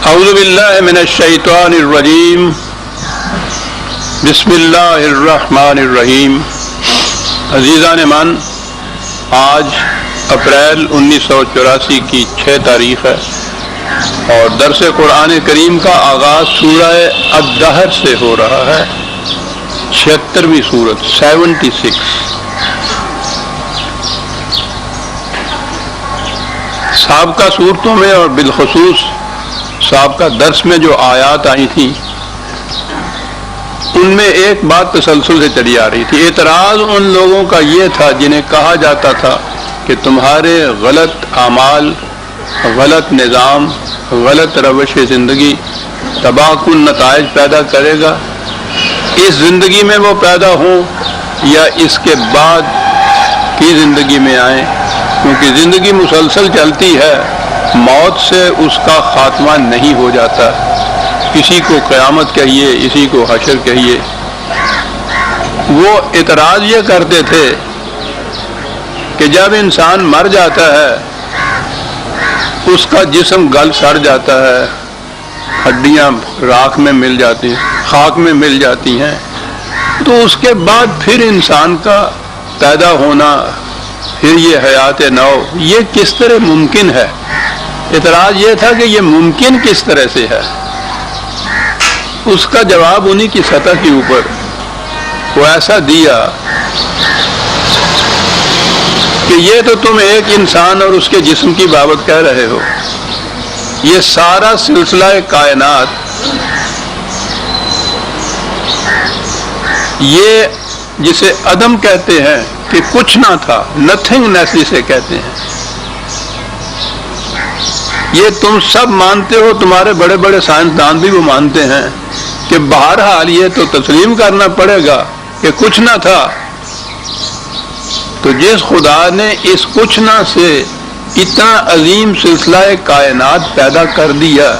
اعوذ باللہ من الشیطان الرجیم بسم اللہ الرحمن الرحیم۔ عزیزان من، آج اپریل 1984 کی 6 تاریخ ہے اور درس قرآن کریم کا آغاز سورہ الدہر سے ہو رہا ہے، 76ویں سورت 76۔ سابقہ صورتوں میں اور بالخصوص سابقہ درس میں جو آیات آئی تھیں ان میں ایک بات تسلسل سے چلی آ رہی تھی۔ اعتراض ان لوگوں کا یہ تھا جنہیں کہا جاتا تھا کہ تمہارے غلط اعمال، غلط نظام، غلط روش زندگی تباہ کن نتائج پیدا کرے گا، اس زندگی میں وہ پیدا ہوں یا اس کے بعد کی زندگی میں آئیں، کیونکہ زندگی مسلسل چلتی ہے، موت سے اس کا خاتمہ نہیں ہو جاتا۔ کسی کو قیامت کہیے، اسی کو حشر کہیے۔ وہ اعتراض یہ کرتے تھے کہ جب انسان مر جاتا ہے اس کا جسم گل سڑ جاتا ہے، ہڈیاں راکھ میں مل جاتی ہیں، خاک میں مل جاتی ہیں، تو اس کے بعد پھر انسان کا پیدا ہونا، پھر یہ حیات نو، یہ کس طرح ممکن ہے؟ اعتراض یہ تھا کہ یہ ممکن کس طرح سے ہے۔ اس کا جواب انہی کی سطح کے اوپر وہ ایسا دیا کہ یہ تو تم ایک انسان اور اس کے جسم کی بابت کہہ رہے ہو، یہ سارا سلسلہ کائنات، یہ جسے عدم کہتے ہیں کہ کچھ نہ تھا، نتھنگ نیس جسے کہتے ہیں، یہ تم سب مانتے ہو، تمہارے بڑے بڑے سائنسدان بھی وہ مانتے ہیں کہ بہرحال یہ تو تسلیم کرنا پڑے گا کہ کچھ نہ تھا۔ تو جس خدا نے اس کچھ نہ سے اتنا عظیم سلسلہ کائنات پیدا کر دیا،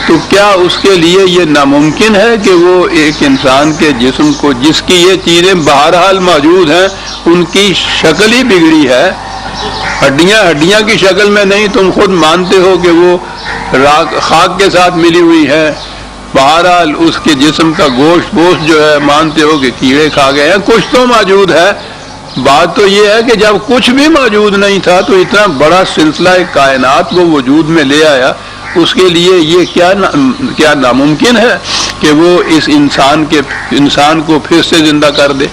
تو کیا اس کے لیے یہ ناممکن ہے کہ وہ ایک انسان کے جسم کو، جس کی یہ چیزیں بہرحال موجود ہیں، ان کی شکل ہی بگڑی ہے، ہڈیاں کی شکل میں نہیں، تم خود مانتے ہو کہ وہ خاک کے ساتھ ملی ہوئی ہے، بہرحال اس کے جسم کا گوشت جو ہے مانتے ہو کہ کیڑے کھا گئے ہیں، کچھ تو موجود ہے۔ بات تو یہ ہے کہ جب کچھ بھی موجود نہیں تھا تو اتنا بڑا سلسلہ کائنات وہ وجود میں لے آیا، اس کے لیے یہ کیا ناممکن ہے کہ وہ اس انسان کو پھر سے زندہ کر دے؟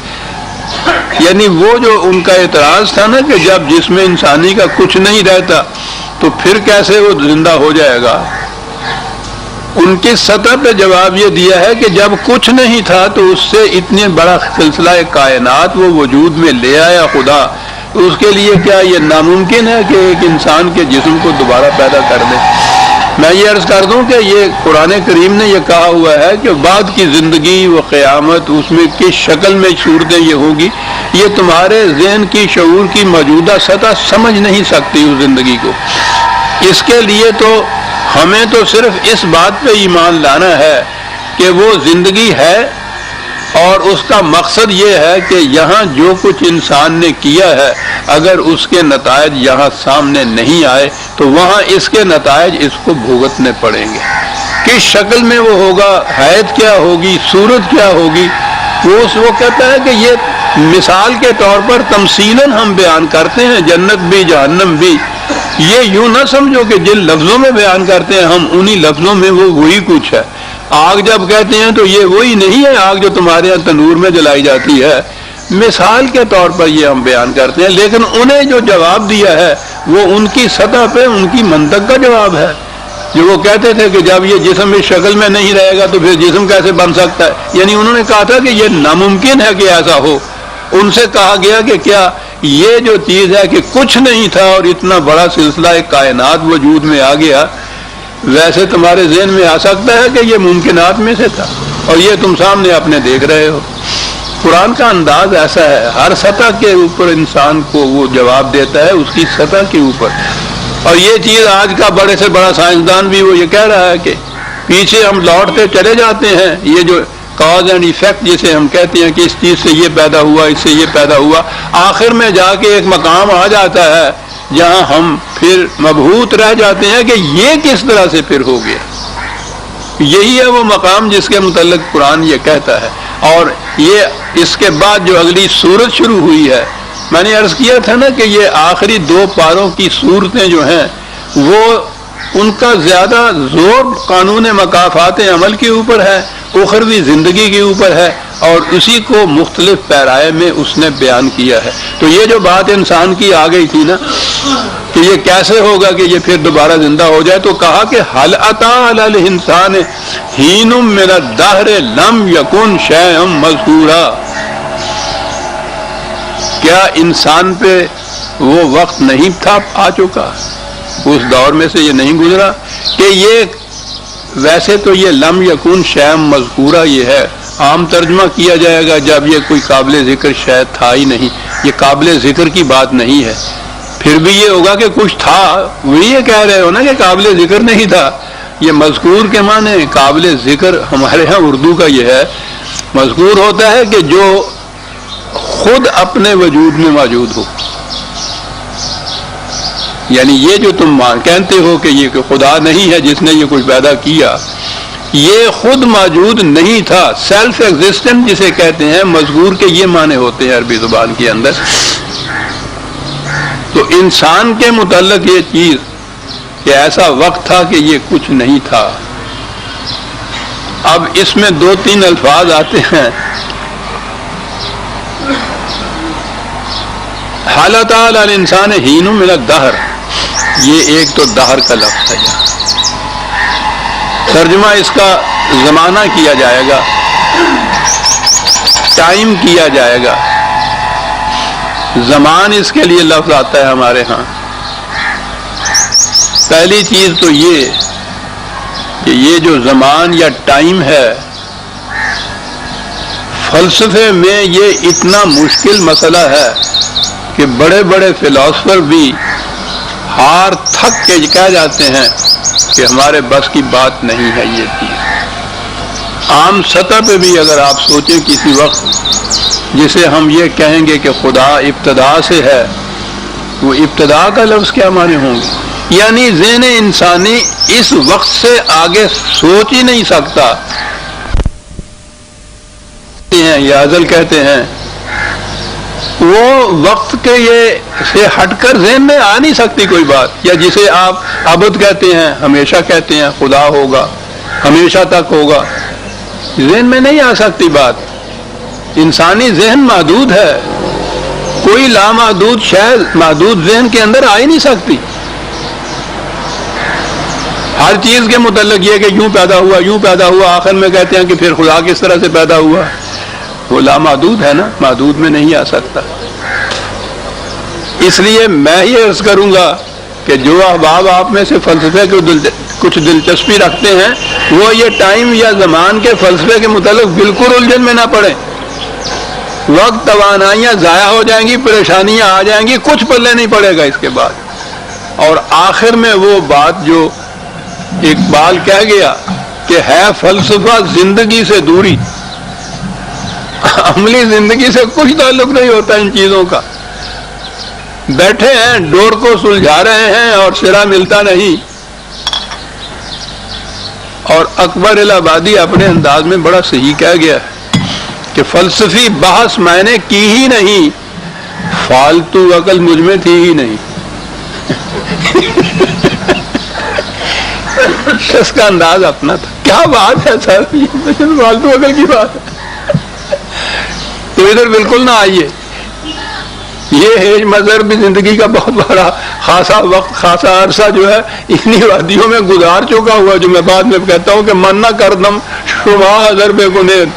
یعنی وہ جو ان کا اعتراض تھا نا کہ جب جسم انسانی کا کچھ نہیں رہتا تو پھر کیسے وہ زندہ ہو جائے گا، ان کی سطح پہ جواب یہ دیا ہے کہ جب کچھ نہیں تھا تو اس سے اتنے بڑا سلسلہ کائنات وہ وجود میں لے آیا خدا، تو اس کے لیے کیا یہ ناممکن ہے کہ ایک انسان کے جسم کو دوبارہ پیدا کر دے؟ میں یہ عرض کر دوں کہ یہ قرآن کریم نے یہ کہا ہوا ہے کہ بعد کی زندگی و قیامت، اس میں کس شکل میں صورتیں یہ ہوگی، یہ تمہارے ذہن کی شعور کی موجودہ سطح سمجھ نہیں سکتی اس زندگی کو۔ اس کے لیے تو ہمیں تو صرف اس بات پہ ایمان لانا ہے کہ وہ زندگی ہے، اور اس کا مقصد یہ ہے کہ یہاں جو کچھ انسان نے کیا ہے اگر اس کے نتائج یہاں سامنے نہیں آئے تو وہاں اس کے نتائج اس کو بھگتنے پڑیں گے۔ کس شکل میں وہ ہوگا، حیت کیا ہوگی، صورت کیا ہوگی، وہ کہتا ہے کہ یہ مثال کے طور پر تمثیلاً ہم بیان کرتے ہیں، جنت بھی جہنم بھی، یہ یوں نہ سمجھو کہ جن لفظوں میں بیان کرتے ہیں ہم انہی لفظوں میں وہ وہی کچھ ہے۔ آگ جب کہتے ہیں تو یہ وہی نہیں ہے آگ جو تمہارے یہاں تنور میں جلائی جاتی ہے، مثال کے طور پر یہ ہم بیان کرتے ہیں، لیکن انہیں جو جواب دیا ہے وہ ان کی سطح پہ ان کی منطق کا جواب ہے، جو وہ کہتے تھے کہ جب یہ جسم اس شکل میں نہیں رہے گا تو پھر جسم کیسے بن سکتا ہے، یعنی انہوں نے کہا تھا کہ یہ ناممکن ہے کہ ایسا ہو۔ ان سے کہا گیا کہ کیا یہ جو چیز ہے کہ کچھ نہیں تھا اور اتنا بڑا سلسلہ کائنات وجود میں آ گیا، ویسے تمہارے ذہن میں آ سکتا ہے کہ یہ ممکنات میں سے تھا، اور یہ تم سامنے اپنے دیکھ رہے ہو۔ قرآن کا انداز ایسا ہے، ہر سطح کے اوپر انسان کو وہ جواب دیتا ہے اس کی سطح کے اوپر، اور یہ چیز آج کا بڑے سے بڑا سائنسدان بھی وہ یہ کہہ رہا ہے کہ پیچھے ہم لوٹتے چلے جاتے ہیں، یہ جو کاز اینڈ ایفیکٹ جسے ہم کہتے ہیں کہ اس چیز سے یہ پیدا ہوا، اس سے یہ پیدا ہوا، آخر میں جا کے ایک مقام آ جاتا ہے جہاں ہم پھر مبہوت رہ جاتے ہیں کہ یہ کس طرح سے پھر ہو گیا. یہی ہے وہ مقام جس کے متعلق قرآن یہ کہتا ہے. اور یہ اس کے بعد جو اگلی صورت شروع ہوئی ہے، میں نے عرض کیا تھا نا کہ یہ آخری 2 پاروں کی صورتیں جو ہیں وہ ان کا زیادہ زور قانون مکافات عمل کے اوپر ہے، اخروی زندگی کے اوپر ہے، اور اسی کو مختلف پیرائے میں اس نے بیان کیا ہے. تو یہ جو بات انسان کی آ گئی تھی نا کہ یہ کیسے ہوگا کہ یہ پھر دوبارہ زندہ ہو جائے، تو کہا کہ هل اتى على الانسان حين من الدهر لم يكن شيئا مذكورا. کیا انسان پہ وہ وقت نہیں تھا آ چکا، اس دور میں سے یہ نہیں گزرا کہ یہ ویسے تو یہ لم یکون شیئا مذکورا یہ ہے، عام ترجمہ کیا جائے گا جب یہ کوئی قابل ذکر شے تھا ہی نہیں، یہ قابل ذکر کی بات نہیں ہے. پھر بھی یہ ہوگا کہ کچھ تھا، وہی یہ کہہ رہے ہو نا کہ قابل ذکر نہیں تھا. یہ مذکور کے معنی قابل ذکر ہمارے ہاں اردو کا یہ ہے، مذکور ہوتا ہے کہ جو خود اپنے وجود میں موجود ہو. یعنی یہ جو تم کہتے ہو کہ یہ خدا نہیں ہے جس نے یہ کچھ پیدا کیا، یہ خود موجود نہیں تھا، سیلف ایگزسٹنٹ جسے کہتے ہیں. مذکور کے یہ معنی ہوتے ہیں عربی زبان کے اندر. تو انسان کے متعلق یہ چیز کہ ایسا وقت تھا کہ یہ کچھ نہیں تھا. اب اس میں 2-3 الفاظ آتے ہیں. هل اتى على الانسان حين من الدهر، یہ ایک تو دہر کا لفظ ہے. ترجمہ اس کا زمانہ کیا جائے گا، ٹائم کیا جائے گا. زمان اس کے لیے لفظ آتا ہے ہمارے ہاں. پہلی چیز تو یہ کہ یہ جو زمان یا ٹائم ہے، فلسفے میں یہ اتنا مشکل مسئلہ ہے کہ بڑے بڑے فلاسفر بھی ہار تھک کے کہہ جاتے ہیں کہ ہمارے بس کی بات نہیں ہے یہ چیز. عام سطح پہ بھی اگر آپ سوچیں کسی وقت جسے ہم یہ کہیں گے کہ خدا ابتدا سے ہے، وہ ابتدا کا لفظ کیا معنی ہوں گے؟ یعنی ذہن انسانی اس وقت سے آگے سوچ ہی نہیں سکتا. یا ازل کہتے ہیں، وہ وقت کے یہ سے ہٹ کر ذہن میں آ نہیں سکتی کوئی بات. یا جسے آپ ابد کہتے ہیں، ہمیشہ کہتے ہیں خدا ہوگا، ہمیشہ تک ہوگا، ذہن میں نہیں آ سکتی بات. انسانی ذہن محدود ہے، کوئی لامحدود شے محدود ذہن کے اندر آ ہی نہیں سکتی. ہر چیز کے متعلق یہ کہ یوں پیدا ہوا یوں پیدا ہوا، آخر میں کہتے ہیں کہ پھر خدا کس طرح سے پیدا ہوا. وہ لامحدود ہے نا، محدود میں نہیں آ سکتا. اس لیے میں یہ عرض کروں گا کہ جو احباب آپ میں سے فلسفے کو کچھ دلچسپی رکھتے ہیں، وہ یہ ٹائم یا زمان کے فلسفے کے متعلق بالکل الجھن میں نہ پڑیں. وقت توانائیاں ضائع ہو جائیں گی، پریشانیاں آ جائیں گی، کچھ پلے نہیں پڑے گا اس کے بعد. اور آخر میں وہ بات جو اقبال کہہ گیا کہ ہے فلسفہ زندگی سے دوری، عملی زندگی سے کچھ تعلق نہیں ہوتا ان چیزوں کا. بیٹھے ہیں ڈور کو سلجھا رہے ہیں اور سرا ملتا نہیں. اور اکبر الہآبادی اپنے انداز میں بڑا صحیح کہہ گیا کہ فلسفی بحث میں نے کی ہی نہیں، فالتو عقل مجھ میں تھی ہی نہیں. اس کا انداز اپنا تھا. کیا بات ہے سر، فالتو عقل کی بات ہے. تو ادھر بالکل نہ آئیے. یہ ہیج مذہب بھی زندگی کا بہت بڑا خاصا وقت خاصا عرصہ جو ہے انہی وادیوں میں گزار چکا ہوا، جو میں بعد میں کہتا ہوں کہ من نہ کردم شما ہزار بے گنید.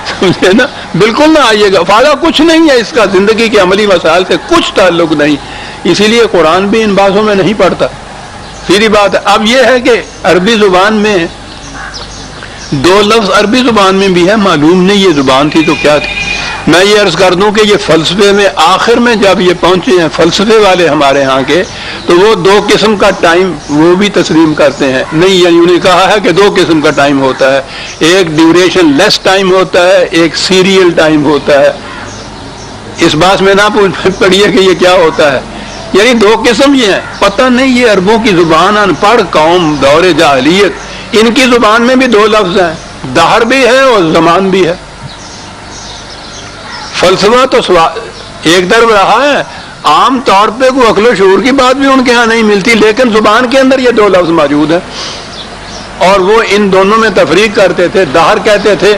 سمجھے نا، بالکل نہ آئیے گا، فائدہ کچھ نہیں ہے اس کا، زندگی کے عملی مسائل سے کچھ تعلق نہیں. اسی لیے قرآن بھی ان باتوں میں نہیں پڑھتا. سیدھی بات ہے. اب یہ ہے کہ عربی زبان میں 2 لفظ عربی زبان میں بھی ہے، معلوم نہیں یہ زبان تھی تو کیا تھی. میں یہ عرض کر دوں کہ یہ فلسفے میں آخر میں جب یہ پہنچے ہیں فلسفے والے ہمارے ہاں کے، تو وہ 2 قسم کا ٹائم وہ بھی تسلیم کرتے ہیں. نہیں، یعنی انہوں نے کہا ہے کہ 2 قسم کا ٹائم ہوتا ہے، ایک ڈیوریشن لیس ٹائم ہوتا ہے، ایک سیریل ٹائم ہوتا ہے. اس بات میں نہ پڑھیے کہ یہ کیا ہوتا ہے. یعنی دو قسم یہ ہیں. پتہ نہیں یہ عربوں کی زبان ان پڑھ قوم دور جاہلیت، ان کی زبان میں بھی دو لفظ ہیں، دہر بھی ہے اور زمان بھی ہے. فلسفہ تو ایک طرف رہا ہے، عام طور پہ کوئی عقل و شعور کی بات بھی ان کے ہاں نہیں ملتی، لیکن زبان کے اندر یہ دو لفظ موجود ہیں اور وہ ان دونوں میں تفریق کرتے تھے. دہر کہتے تھے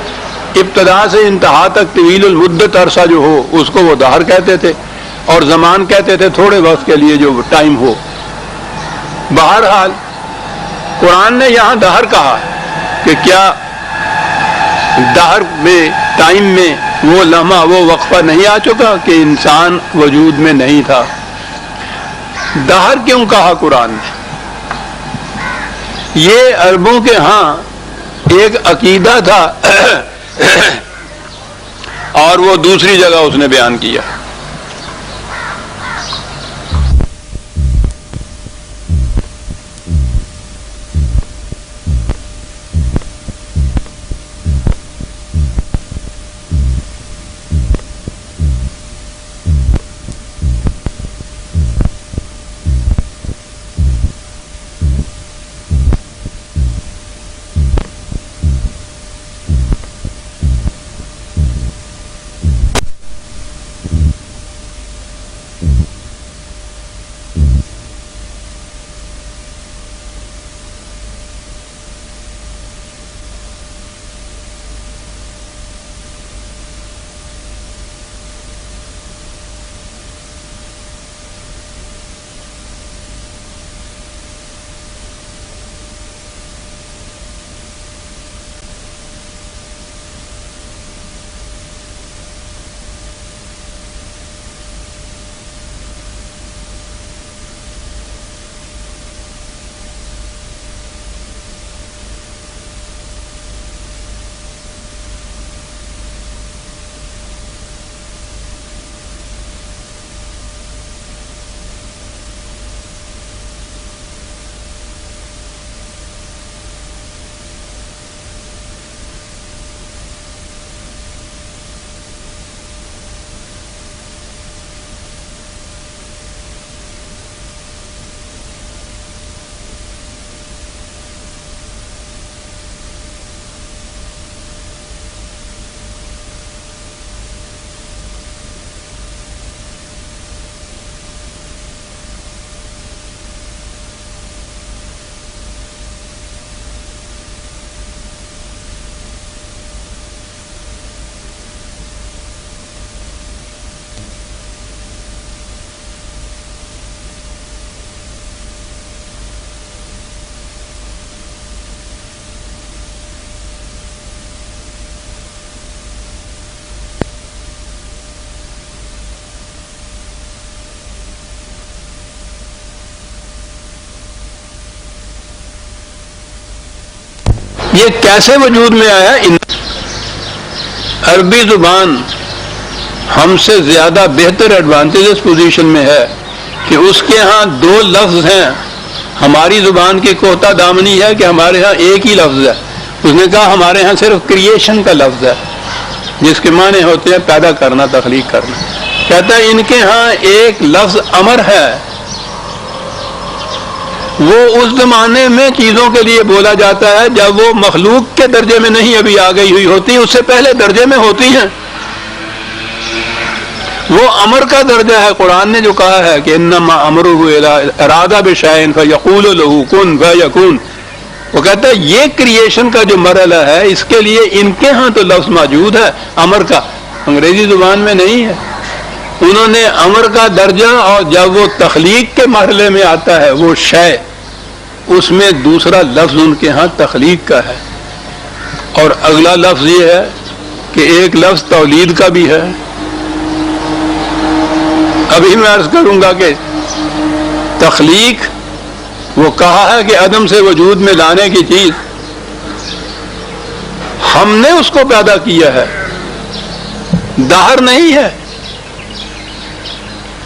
ابتدا سے انتہا تک طویل المدت عرصہ جو ہو اس کو وہ دہر کہتے تھے، اور زمان کہتے تھے تھوڑے وقت کے لیے جو ٹائم ہو. بہرحال قرآن نے یہاں دہر کہا کہ کیا دہر میں، ٹائم میں وہ لمحہ، وہ وقفہ نہیں آ چکا کہ انسان وجود میں نہیں تھا؟ دہر کیوں کہا قرآن نے؟ یہ عربوں کے ہاں ایک عقیدہ تھا اور وہ دوسری جگہ اس نے بیان کیا. یہ کیسے وجود میں آیا؟ عربی زبان ہم سے زیادہ بہتر ایڈوانٹیجز پوزیشن میں ہے کہ اس کے ہاں دو لفظ ہیں. ہماری زبان کی کوتا دامنی ہے کہ ہمارے ہاں ایک ہی لفظ ہے. اس نے کہا ہمارے ہاں صرف کریشن کا لفظ ہے جس کے معنی ہوتے ہیں پیدا کرنا، تخلیق کرنا. کہتا ہے ان کے ہاں ایک لفظ امر ہے، وہ اس زمانے میں چیزوں کے لیے بولا جاتا ہے جب وہ مخلوق کے درجے میں نہیں ابھی آ گئی ہوئی ہوتی، اس سے پہلے درجے میں ہوتی ہیں. وہ امر کا درجہ ہے. قرآن نے جو کہا ہے کہ انما امرہ اذا اراد بشیء فیقول له کن فیکون، وہ کہتا ہے یہ کریشن کا جو مرحلہ ہے اس کے لیے ان کے ہاں تو لفظ موجود ہے امر کا، انگریزی زبان میں نہیں ہے. انہوں نے امر کا درجہ، اور جب وہ تخلیق کے مرحلے میں آتا ہے وہ شے، اس میں دوسرا لفظ ان کے ہاں تخلیق کا ہے. اور اگلا لفظ یہ ہے کہ ایک لفظ تولید کا بھی ہے. ابھی میں عرض کروں گا کہ تخلیق وہ کہا ہے کہ عدم سے وجود میں لانے کی چیز، ہم نے اس کو پیدا کیا ہے، دہر نہیں ہے.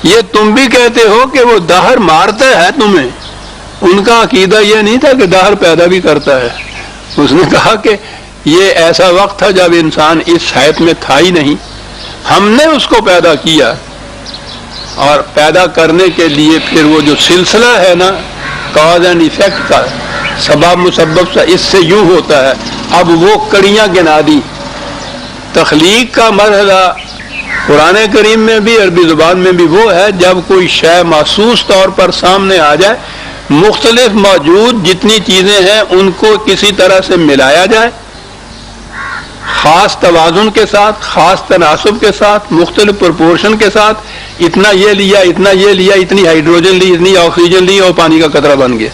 یہ تم بھی کہتے ہو کہ وہ دہر مارتا ہے تمہیں، ان کا عقیدہ یہ نہیں تھا کہ دہر پیدا بھی کرتا ہے. اس نے کہا کہ یہ ایسا وقت تھا جب انسان اس حیت میں تھا ہی نہیں، ہم نے اس کو پیدا کیا. اور پیدا کرنے کے لیے پھر وہ جو سلسلہ ہے نا کاز اینڈ ایفیکٹ کا، سبب مسبب سے، اس سے یوں ہوتا ہے. اب وہ کڑیاں گنا دی. تخلیق کا مرحلہ قرآن کریم میں بھی عربی زبان میں بھی وہ ہے جب کوئی شے محسوس طور پر سامنے آ جائے، مختلف موجود جتنی چیزیں ہیں ان کو کسی طرح سے ملایا جائے، خاص توازن کے ساتھ، خاص تناسب کے ساتھ، مختلف پرپورشن کے ساتھ، اتنا یہ لیا، اتنا یہ لیا، اتنی ہائیڈروجن لی، اتنی آکسیجن لی اور پانی کا قطرہ بن گیا.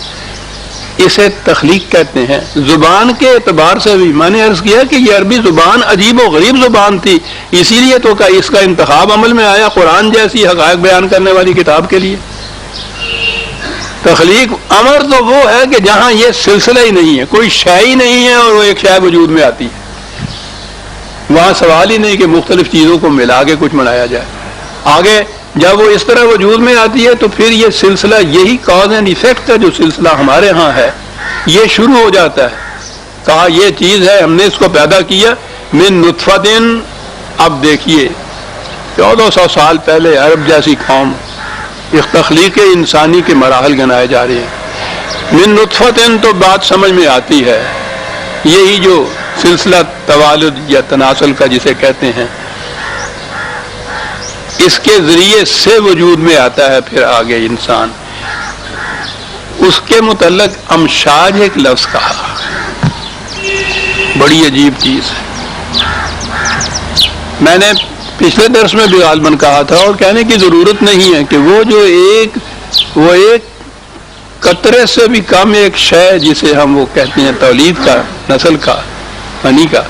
اسے تخلیق کہتے ہیں. زبان کے اعتبار سے بھی میں نے عرض کیا کہ یہ عربی زبان عجیب و غریب زبان تھی، اسی لیے تو اس کا انتخاب عمل میں آیا قرآن جیسی حقائق بیان کرنے والی کتاب کے لیے. تخلیق امر تو وہ ہے کہ جہاں یہ سلسلہ ہی نہیں ہے، کوئی شے ہی نہیں ہے اور وہ ایک شے وجود میں آتی ہے، وہاں سوال ہی نہیں کہ مختلف چیزوں کو ملا کے کچھ بنایا جائے. آگے جب وہ اس طرح وجود میں آتی ہے تو پھر یہ سلسلہ، یہی کاز اینڈ ایفیکٹ کا جو سلسلہ ہمارے ہاں ہے، یہ شروع ہو جاتا ہے. کہا یہ چیز ہے، ہم نے اس کو پیدا کیا من نطفتن. اب دیکھیے 1400 سال پہلے عرب جیسی قوم ایک تخلیق انسانی کے مراحل گنائے جا رہے ہیں. من نطفتن تو بات سمجھ میں آتی ہے، یہی جو سلسلہ توالد یا تناسل کا جسے کہتے ہیں، اس کے ذریعے سے وجود میں آتا ہے. پھر آگے انسان، اس کے متعلق امشاج ایک لفظ کہا، بڑی عجیب چیز ہے. میں نے پچھلے درس میں بھی غالباً کہا تھا اور کہنے کی ضرورت نہیں ہے کہ وہ جو ایک قطرے سے بھی کم ایک شے جسے ہم وہ کہتے ہیں تولید کا، نسل کا، منی کا،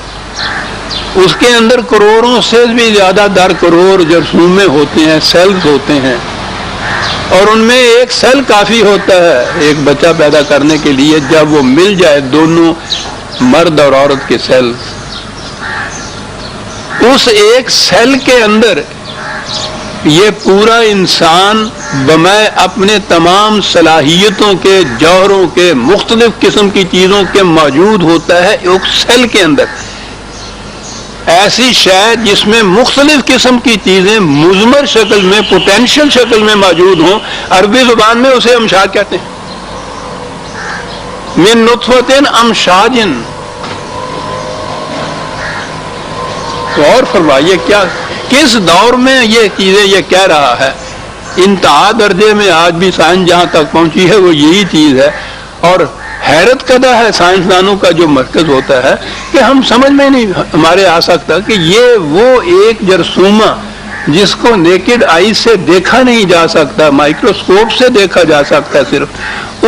اس کے اندر کروڑوں سے بھی زیادہ در کروڑ جرثومے ہوتے ہیں، سیلز ہوتے ہیں، اور ان میں ایک سیل کافی ہوتا ہے ایک بچہ پیدا کرنے کے لیے جب وہ مل جائے دونوں مرد اور عورت کے سیل. اس ایک سیل کے اندر یہ پورا انسان بمائے اپنے تمام صلاحیتوں کے، جوہروں کے، مختلف قسم کی چیزوں کے موجود ہوتا ہے ایک سیل کے اندر. ایسی شے جس میں مختلف قسم کی چیزیں مضمر شکل میں، پوٹینشل شکل میں موجود ہوں، عربی زبان میں اسے امشاج کہتے ہیں. من نطفتن امشاجن. اور فرمائیے کیا کس دور میں یہ چیزیں یہ کہہ رہا ہے. انتہا درجے میں آج بھی سائنس جہاں تک پہنچی ہے وہ یہی چیز ہے. اور حیرت کدا ہے سائنسدانوں کا جو مرکز ہوتا ہے کہ ہم سمجھ میں نہیں ہمارے آ سکتا کہ یہ وہ ایک جرثومہ جس کو نیکڈ آئی سے دیکھا نہیں جا سکتا، مائکروسکوپ سے دیکھا جا سکتا ہے صرف،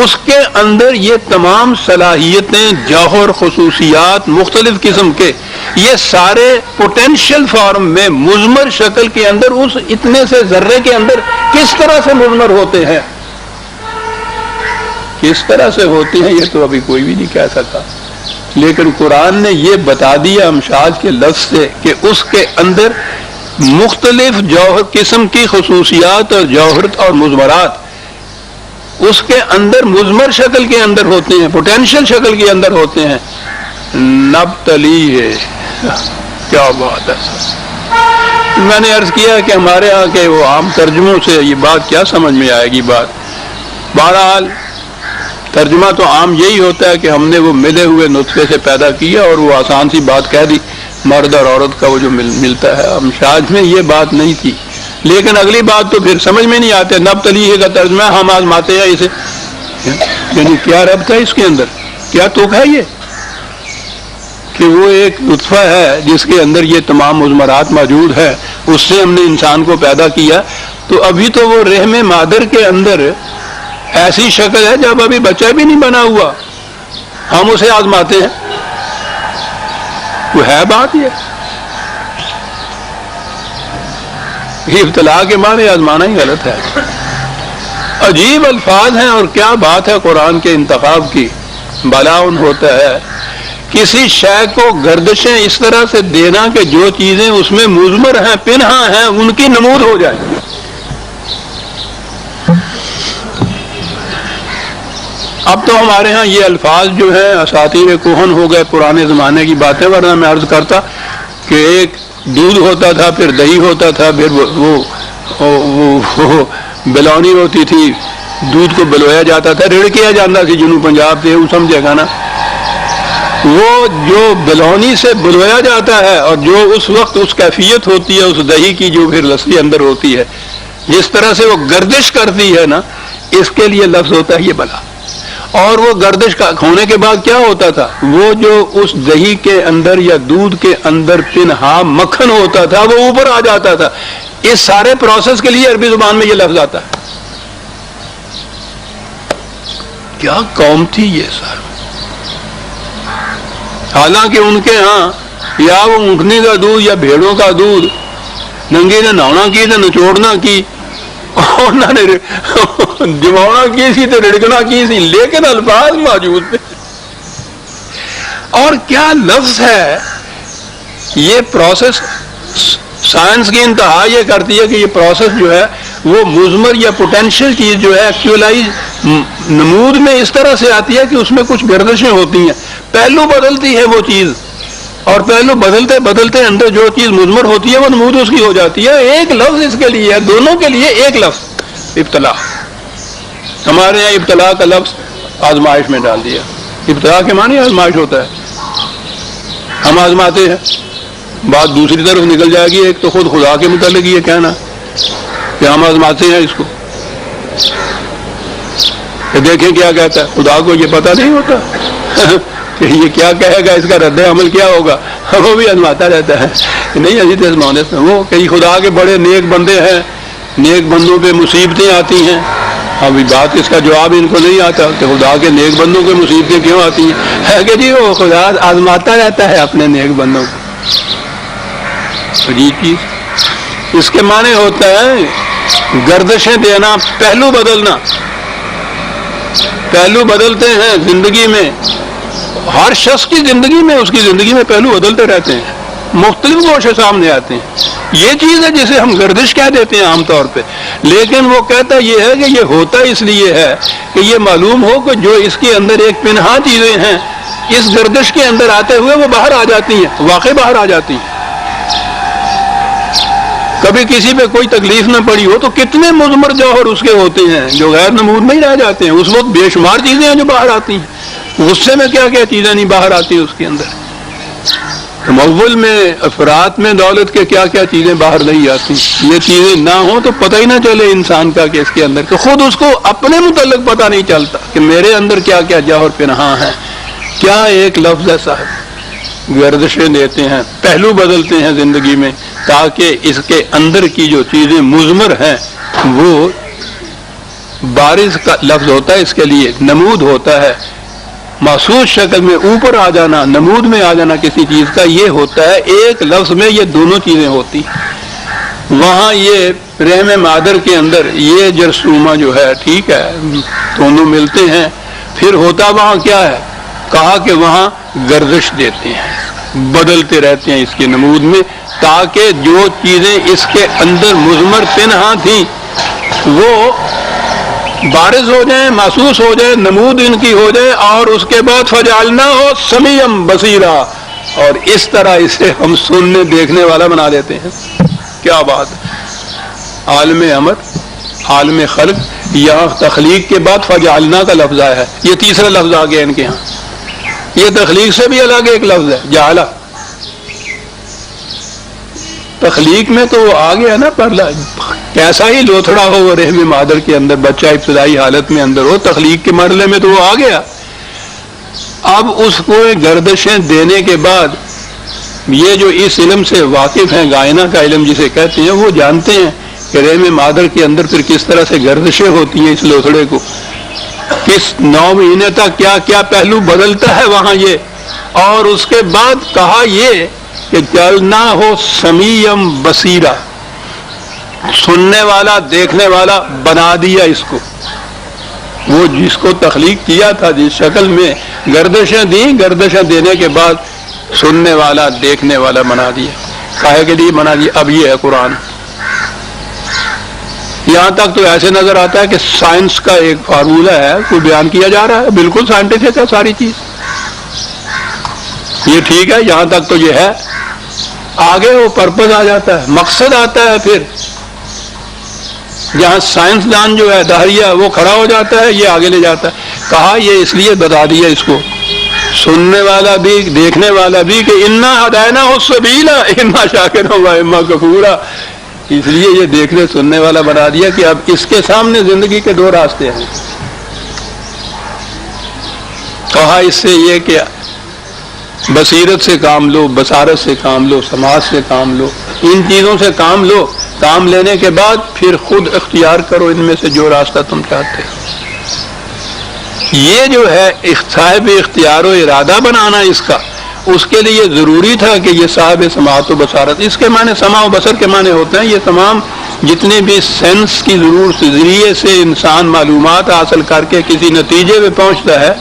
اس کے اندر یہ تمام صلاحیتیں، جوہر، خصوصیات مختلف قسم کے، یہ سارے پوٹینشل فارم میں مضمر شکل کے اندر اس اتنے سے ذرے کے اندر کس طرح سے مضمر ہوتے ہیں، کس طرح سے ہوتے ہیں یہ تو ابھی کوئی بھی نہیں کہہ سکا. لیکن قرآن نے یہ بتا دیا امشاج کے لفظ سے کہ اس کے اندر مختلف جوہر قسم کی خصوصیات اور جوہرت اور مضمرات اس کے اندر مضمر شکل کے اندر ہوتے ہیں، پوٹینشل شکل کے اندر ہوتے ہیں. نبتلی ہے، کیا بات ہے. میں نے عرض کیا کہ ہمارے ہاں کے وہ عام ترجموں سے یہ بات کیا سمجھ میں آئے گی بات. بہرحال ترجمہ تو عام یہی ہوتا ہے کہ ہم نے وہ ملے ہوئے نطفے سے پیدا کیا اور وہ آسان سی بات کہہ دی، مرد اور عورت کا وہ جو ملتا ہے. امشاج میں یہ بات نہیں تھی. لیکن اگلی بات تو پھر سمجھ میں نہیں آتے. نبتلی کا ترجمہ ہم آزماتے ہیں اسے، یعنی کیا ربط ہے اس کے اندر، کیا توق ہے یہ کہ وہ ایک نطفہ ہے جس کے اندر یہ تمام مضمرات موجود ہے، اس سے ہم نے انسان کو پیدا کیا. تو ابھی تو وہ رحم مادر کے اندر ایسی شکل ہے جب ابھی بچہ بھی نہیں بنا ہوا، ہم اسے آزماتے ہیں. وہ ہے بات یہ ابتلا کے معنی آزمانا ہی غلط ہے. عجیب الفاظ ہیں اور کیا بات ہے قرآن کے انتخاب کی. بلاؤن ہوتا ہے کسی شے کو گردشیں اس طرح سے دینا کہ جو چیزیں اس میں مضمر ہیں، پنہا ہیں، ان کی نمود ہو جائے. اب تو ہمارے ہاں یہ الفاظ جو ہیں اساطیر کہن ہو گئے، پرانے زمانے کی باتیں. ورنہ میں عرض کرتا کہ ایک دودھ ہوتا تھا، پھر دہی ہوتا تھا، پھر وہ وہ بلونی ہوتی تھی، دودھ کو بلویا جاتا تھا، رڑکیا جاتا تھی، جنوب پنجاب سے، وہ سمجھے گا نا، وہ جو بلونی سے بلویا جاتا ہے اور جو اس وقت اس کیفیت ہوتی ہے اس دہی کی جو پھر لسی اندر ہوتی ہے، جس طرح سے وہ گردش کرتی ہے نا، اس کے لیے لفظ ہوتا ہے یہ بلا۔ اور وہ گردش ہونے کے بعد کیا ہوتا تھا، وہ جو اس دہی کے اندر یا دودھ کے اندر پنہا مکھن ہوتا تھا وہ اوپر آ جاتا تھا۔ اس سارے پروسیس کے لیے عربی زبان میں یہ لفظ آتا ہے۔ کیا قوم تھی یہ سر! حالانکہ ان کے ہاں یا وہ اونٹنی کا دودھ یا بھیڑوں کا دودھ ننگی نے نہانا کی تو نچوڑنا کی، اور نہ نے جماؤنا کی سی تو رڑکنا کی سی، لیکن الفاظ موجود تھے۔ اور کیا لفظ ہے! یہ پروسیس سائنس کی انتہا یہ کرتی ہے کہ یہ پروسیس جو ہے وہ مضمر یا پوٹینشیل چیز جو ہے ایکچولائز نمود میں اس طرح سے آتی ہے کہ اس میں کچھ گردشیں ہوتی ہیں، پہلو بدلتی ہے وہ چیز، اور پہلو بدلتے بدلتے اندر جو چیز مضمر ہوتی ہے وہ نمود اس کی ہو جاتی ہے۔ ایک لفظ اس کے لیے ہے، دونوں کے لیے ایک لفظ، ابتلا۔ ہمارے یہاں ابتلا کا لفظ آزمائش میں ڈال دیا۔ ابتلا کے معنی آزمائش ہوتا ہے، ہم آزماتے ہیں، بات دوسری طرف نکل جائے گی۔ ایک تو خود خدا کے متعلق یہ کہنا کہ ہم آزماتے ہیں اس کو، کہ دیکھیں کیا کہتا ہے، خدا کو یہ پتہ نہیں ہوتا کہ یہ کیا کہے گا، اس کا رد عمل کیا ہوگا، وہ بھی آزماتا رہتا ہے کہ نہیں عزیز آزمانے سے۔ وہ کئی خدا کے بڑے نیک بندے ہیں، نیک بندوں پہ مصیبتیں آتی ہیں، ابھی بات اس کا جواب ان کو نہیں آتا کہ خدا کے نیک بندوں پہ مصیبتیں کیوں آتی ہیں، ہے کہ جی وہ خدا آزماتا رہتا ہے اپنے نیک بندوں کو۔ عجیب چیز۔ اس کے معنی ہوتا ہے گردشیں دینا، پہلو بدلنا۔ پہلو بدلتے ہیں زندگی میں، ہر شخص کی زندگی میں، اس کی زندگی میں پہلو بدلتے رہتے ہیں، مختلف گوشے سامنے آتے ہیں۔ یہ چیز ہے جسے ہم گردش کہہ دیتے ہیں عام طور پہ، لیکن وہ کہتا یہ ہے کہ یہ ہوتا اس لیے ہے کہ یہ معلوم ہو کہ جو اس کے اندر ایک پنہا چیزیں ہیں، اس گردش کے اندر آتے ہوئے وہ باہر آ جاتی ہیں، واقع باہر آ جاتی ہیں۔ کبھی کسی پہ کوئی تکلیف نہ پڑی ہو تو کتنے مضمر جوہر اس کے ہوتے ہیں جو غیر نمود میں ہی رہ جاتے ہیں، اس وقت بے شمار چیزیں ہیں جو باہر آتی ہیں۔ غصے میں کیا کیا چیزیں نہیں باہر آتی اس کے اندر، تمول میں، افراد میں، دولت کے کیا کیا چیزیں باہر نہیں آتی۔ یہ چیزیں نہ ہوں تو پتہ ہی نہ چلے انسان کا کہ اس کے اندر، کہ خود اس کو اپنے متعلق پتہ نہیں چلتا کہ میرے اندر کیا کیا جوہر پنہاں ہے۔ کیا ایک لفظ ہے صاحب! گردشیں دیتے ہیں، پہلو بدلتے ہیں زندگی میں، تاکہ اس کے اندر کی جو چیزیں مضمر ہیں وہ بارز کا لفظ ہوتا ہے، اس کے لیے نمود ہوتا ہے، محسوس شکل میں اوپر آ جانا، نمود میں آ جانا کسی چیز کا، یہ ہوتا ہے ایک لفظ میں یہ دونوں چیزیں ہوتی۔ وہاں یہ رحم مادر کے اندر یہ جرثومہ جو ہے، ٹھیک ہے، دونوں ملتے ہیں، پھر ہوتا وہاں کیا ہے، کہا کہ وہاں گردش دیتے ہیں، بدلتے رہتے ہیں اس کی نمود میں، تاکہ جو چیزیں اس کے اندر مضمر پنہا تھیں وہ بارز ہو جائیں، محسوس ہو جائیں، نمود ان کی ہو جائے، اور اس کے بعد فجعلنا ہو سمیعا بصیرا، اور اس طرح اسے ہم سننے دیکھنے والا بنا دیتے ہیں۔ کیا بات! عالم امر، عالم خلق، یہاں تخلیق کے بعد فجعلنا کا لفظ آیا ہے، یہ تیسرا لفظ آ گیا ان کے ہاں۔ یہ تخلیق سے بھی الگ ایک لفظ ہے، جعلہ۔ تخلیق میں تو وہ آ گیا نا، پہلا کیسا ہی لوتھڑا ہو وہ رحم مادر کے اندر، بچہ ابتدائی حالت میں اندر ہو، تخلیق کے مرحلے میں تو وہ آ گیا۔ اب اس کو گردشیں دینے کے بعد یہ جو اس علم سے واقف ہیں، گائنا کا علم جسے کہتے ہیں، وہ جانتے ہیں کہ رحم مادر کے اندر پھر کس طرح سے گردشیں ہوتی ہیں، اس لوتھڑے کو کس 9 مہینے تک کیا کیا پہلو بدلتا ہے وہاں یہ، اور اس کے بعد کہا یہ کہ چلنا ہو سمیعا بصیرا، سننے والا دیکھنے والا بنا دیا اس کو۔ وہ جس کو تخلیق کیا تھا، جس شکل میں گردشیں دیں، گردشیں دینے کے بعد سننے والا دیکھنے والا بنا دیا۔ کاہے کے لیے بنا دیا؟ اب یہ ہے قرآن۔ یہاں تک تو ایسے نظر آتا ہے کہ سائنس کا ایک فارمولہ ہے، کوئی بیان کیا جا رہا ہے، بالکل سائنٹیفک ہے ساری چیز، یہ ٹھیک ہے، یہاں تک تو یہ ہے۔ آگے وہ پرپز آ جاتا ہے، مقصد آتا ہے، پھر جہاں سائنسدان جو ہے دہریہ وہ کھڑا ہو جاتا ہے، یہ آگے لے جاتا ہے. کہا یہ اس لیے بتا دیا اس کو سننے والا بھی دیکھنے والا بھی کہ انا ہداینا السبیل اما شاکرا و اما کفورا، اس لیے یہ دیکھنے سننے والا بنا دیا کہ اب اس کے سامنے زندگی کے دو راستے ہیں. کہا اس سے یہ کہ بصیرت سے کام لو، بصارت سے کام لو، سماج سے کام لو، ان چیزوں سے کام لو. کام لینے کے بعد پھر خود اختیار کرو ان میں سے جو راستہ تم چاہتے ہو. یہ جو ہے صاحب اختیار و ارادہ بنانا اس کا، اس کے لیے ضروری تھا کہ یہ صاحب سماعت و بصارت، اس کے معنی سماع و بصر کے معنی ہوتے ہیں یہ تمام جتنے بھی سینس کی ضرورت ذریعے سے انسان معلومات حاصل کر کے کسی نتیجے پہ پہنچتا ہے.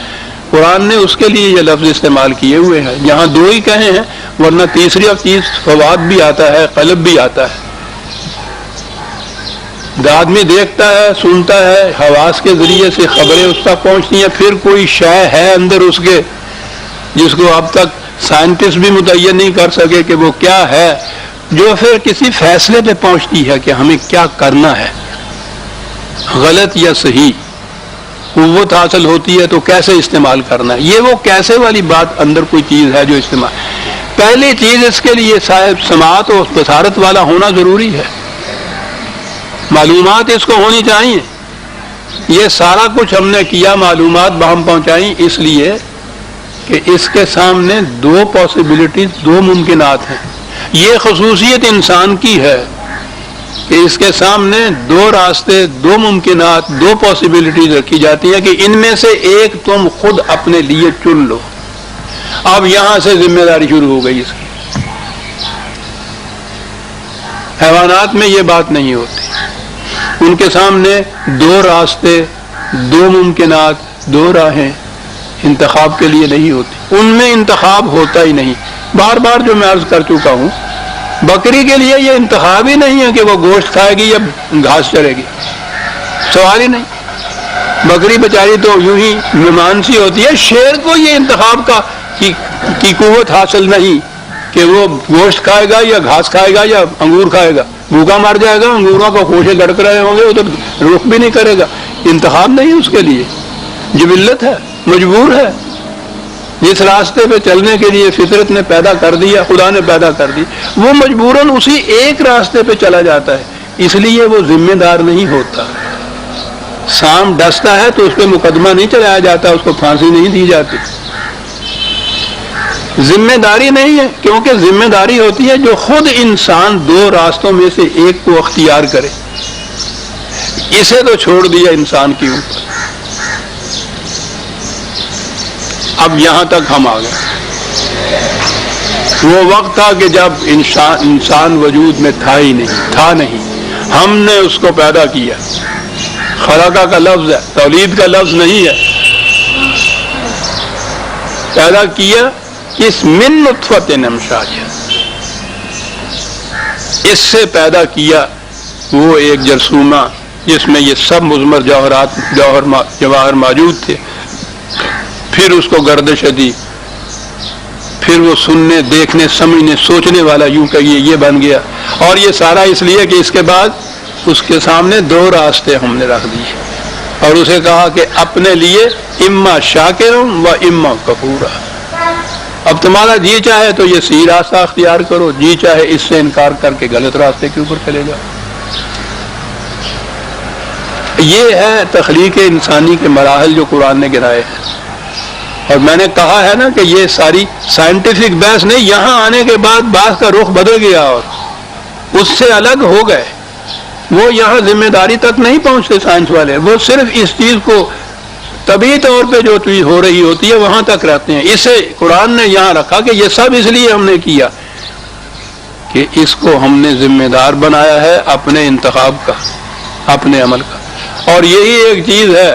قرآن نے اس کے لیے یہ لفظ استعمال کیے ہوئے ہیں. یہاں دو ہی کہے ہیں، ورنہ تیسری چیز فواد بھی آتا ہے، قلب بھی آتا ہے. آدمی دیکھتا ہے، سنتا ہے، حواس کے ذریعے سے خبریں اس تک پہنچتی ہیں، پھر کوئی شے ہے اندر اس کے جس کو اب تک سائنٹسٹ بھی متعین نہیں کر سکے کہ وہ کیا ہے، جو پھر کسی فیصلے پہ پہنچتی ہے کہ ہمیں کیا کرنا ہے، غلط یا صحیح. قوت حاصل ہوتی ہے تو کیسے استعمال کرنا ہے. یہ وہ کیسے والی بات اندر کوئی چیز ہے جو استعمال. پہلی چیز اس کے لیے صاحب سماعت و بصارت والا ہونا ضروری ہے. معلومات اس کو ہونی چاہیے. یہ سارا کچھ ہم نے کیا، معلومات بہم پہنچائیں اس لیے کہ اس کے سامنے دو پاسبلٹیز، دو ممکنات ہیں. یہ خصوصیت انسان کی ہے کہ اس کے سامنے دو راستے، دو ممکنات، دو پاسبلٹیز رکھی جاتی ہیں کہ ان میں سے ایک تم خود اپنے لیے چن لو. اب یہاں سے ذمہ داری شروع ہو گئی اس کی. حیوانات میں یہ بات نہیں ہوتی. ان کے سامنے دو راستے، دو ممکنات، دو راہیں انتخاب کے لیے نہیں ہوتی. ان میں انتخاب ہوتا ہی نہیں. بار بار جو میں عرض کر چکا ہوں، بکری کے لیے یہ انتخاب ہی نہیں ہے کہ وہ گوشت کھائے گی یا گھاس چرے گی، سوال ہی نہیں. بکری بیچاری تو یوں ہی مہمان سی ہوتی ہے. شیر کو یہ انتخاب کی قوت حاصل نہیں کہ وہ گوشت کھائے گا یا گھاس کھائے گا یا انگور کھائے گا. بھوکا مر جائے گا، انگوروں کو خوشے لڑک رہے ہوں گے، وہ تو رخ بھی نہیں کرے گا. انتخاب نہیں اس کے لیے، جبلت ہے، مجبور ہے. جس راستے پہ چلنے کے لیے فطرت نے پیدا کر دیا، خدا نے پیدا کر دی، وہ مجبوراً اسی ایک راستے پہ چلا جاتا ہے. اس لیے وہ ذمہ دار نہیں ہوتا. سام ڈستا ہے تو اس پہ مقدمہ نہیں چلایا جاتا، اس کو پھانسی نہیں دی جاتی. ذمہ داری نہیں ہے، کیونکہ ذمہ داری ہوتی ہے جو خود انسان دو راستوں میں سے ایک کو اختیار کرے. اسے تو چھوڑ دیا انسان کی اوپر. اب یہاں تک ہم آ گئے. وہ وقت تھا کہ جب انسان وجود میں تھا ہی نہیں. ہم نے اس کو پیدا کیا. خلقہ کا لفظ ہے، تولید کا لفظ نہیں ہے. پیدا کیا اس من نطفۃ امشاج، اس سے پیدا کیا وہ ایک جرثومہ جس میں یہ سب مضمر جواہر موجود تھے. پھر اس کو گردش دی، پھر وہ سننے، دیکھنے، سمجھنے، سوچنے والا یوں کہیے یہ بن گیا. اور یہ سارا اس لیے کہ اس کے بعد اس کے سامنے دو راستے ہم نے رکھ دیے اور اسے کہا کہ اپنے لیے اما شاکر و اما کفورا. اب تمہارا جی چاہے تو یہ صحیح راستہ اختیار کرو، جی چاہے اس سے انکار کر کے غلط راستے کے اوپر چلے جاؤ. یہ ہے تخلیق انسانی کے مراحل جو قرآن نے گرائے ہیں. اور میں نے کہا ہے نا کہ یہ ساری سائنٹیفک بحث نہیں، یہاں آنے کے بعد بحث کا رخ بدل گیا اور اس سے الگ ہو گئے. وہ یہاں ذمہ داری تک نہیں پہنچتے سائنس والے، وہ صرف اس چیز کو طبعی طور پہ جو چیز ہو رہی ہوتی ہے وہاں تک رہتے ہیں. اسے قرآن نے یہاں رکھا کہ یہ سب اس لیے ہم نے کیا کہ اس کو ہم نے ذمہ دار بنایا ہے اپنے انتخاب کا، اپنے عمل کا. اور یہی ایک چیز ہے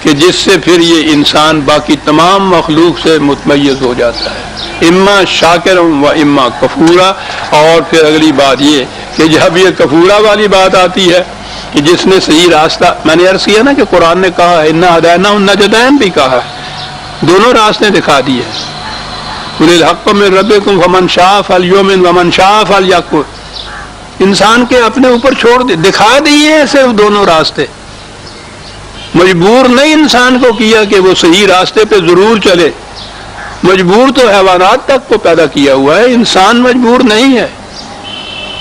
کہ جس سے پھر یہ انسان باقی تمام مخلوق سے متمیز ہو جاتا ہے، اما شاکر و اما کفورا. اور پھر اگلی بات یہ کہ جب یہ کفورا والی بات آتی ہے کہ جس نے صحیح راستہ، میں نے عرض کیا نا کہ قرآن نے کہا ہے انا ہدینا النجدین بھی کہا ہے، دونوں راستے دکھا دیے. قل الحق من ربکم فمن شاء فلیؤمن ومن شاء فلیکفر. انسان کے اپنے اوپر چھوڑ دکھا دیے ہیں صرف دونوں راستے. مجبور نہیں انسان کو کیا کہ وہ صحیح راستے پہ ضرور چلے. مجبور تو حیوانات تک کو پیدا کیا ہوا ہے، انسان مجبور نہیں ہے.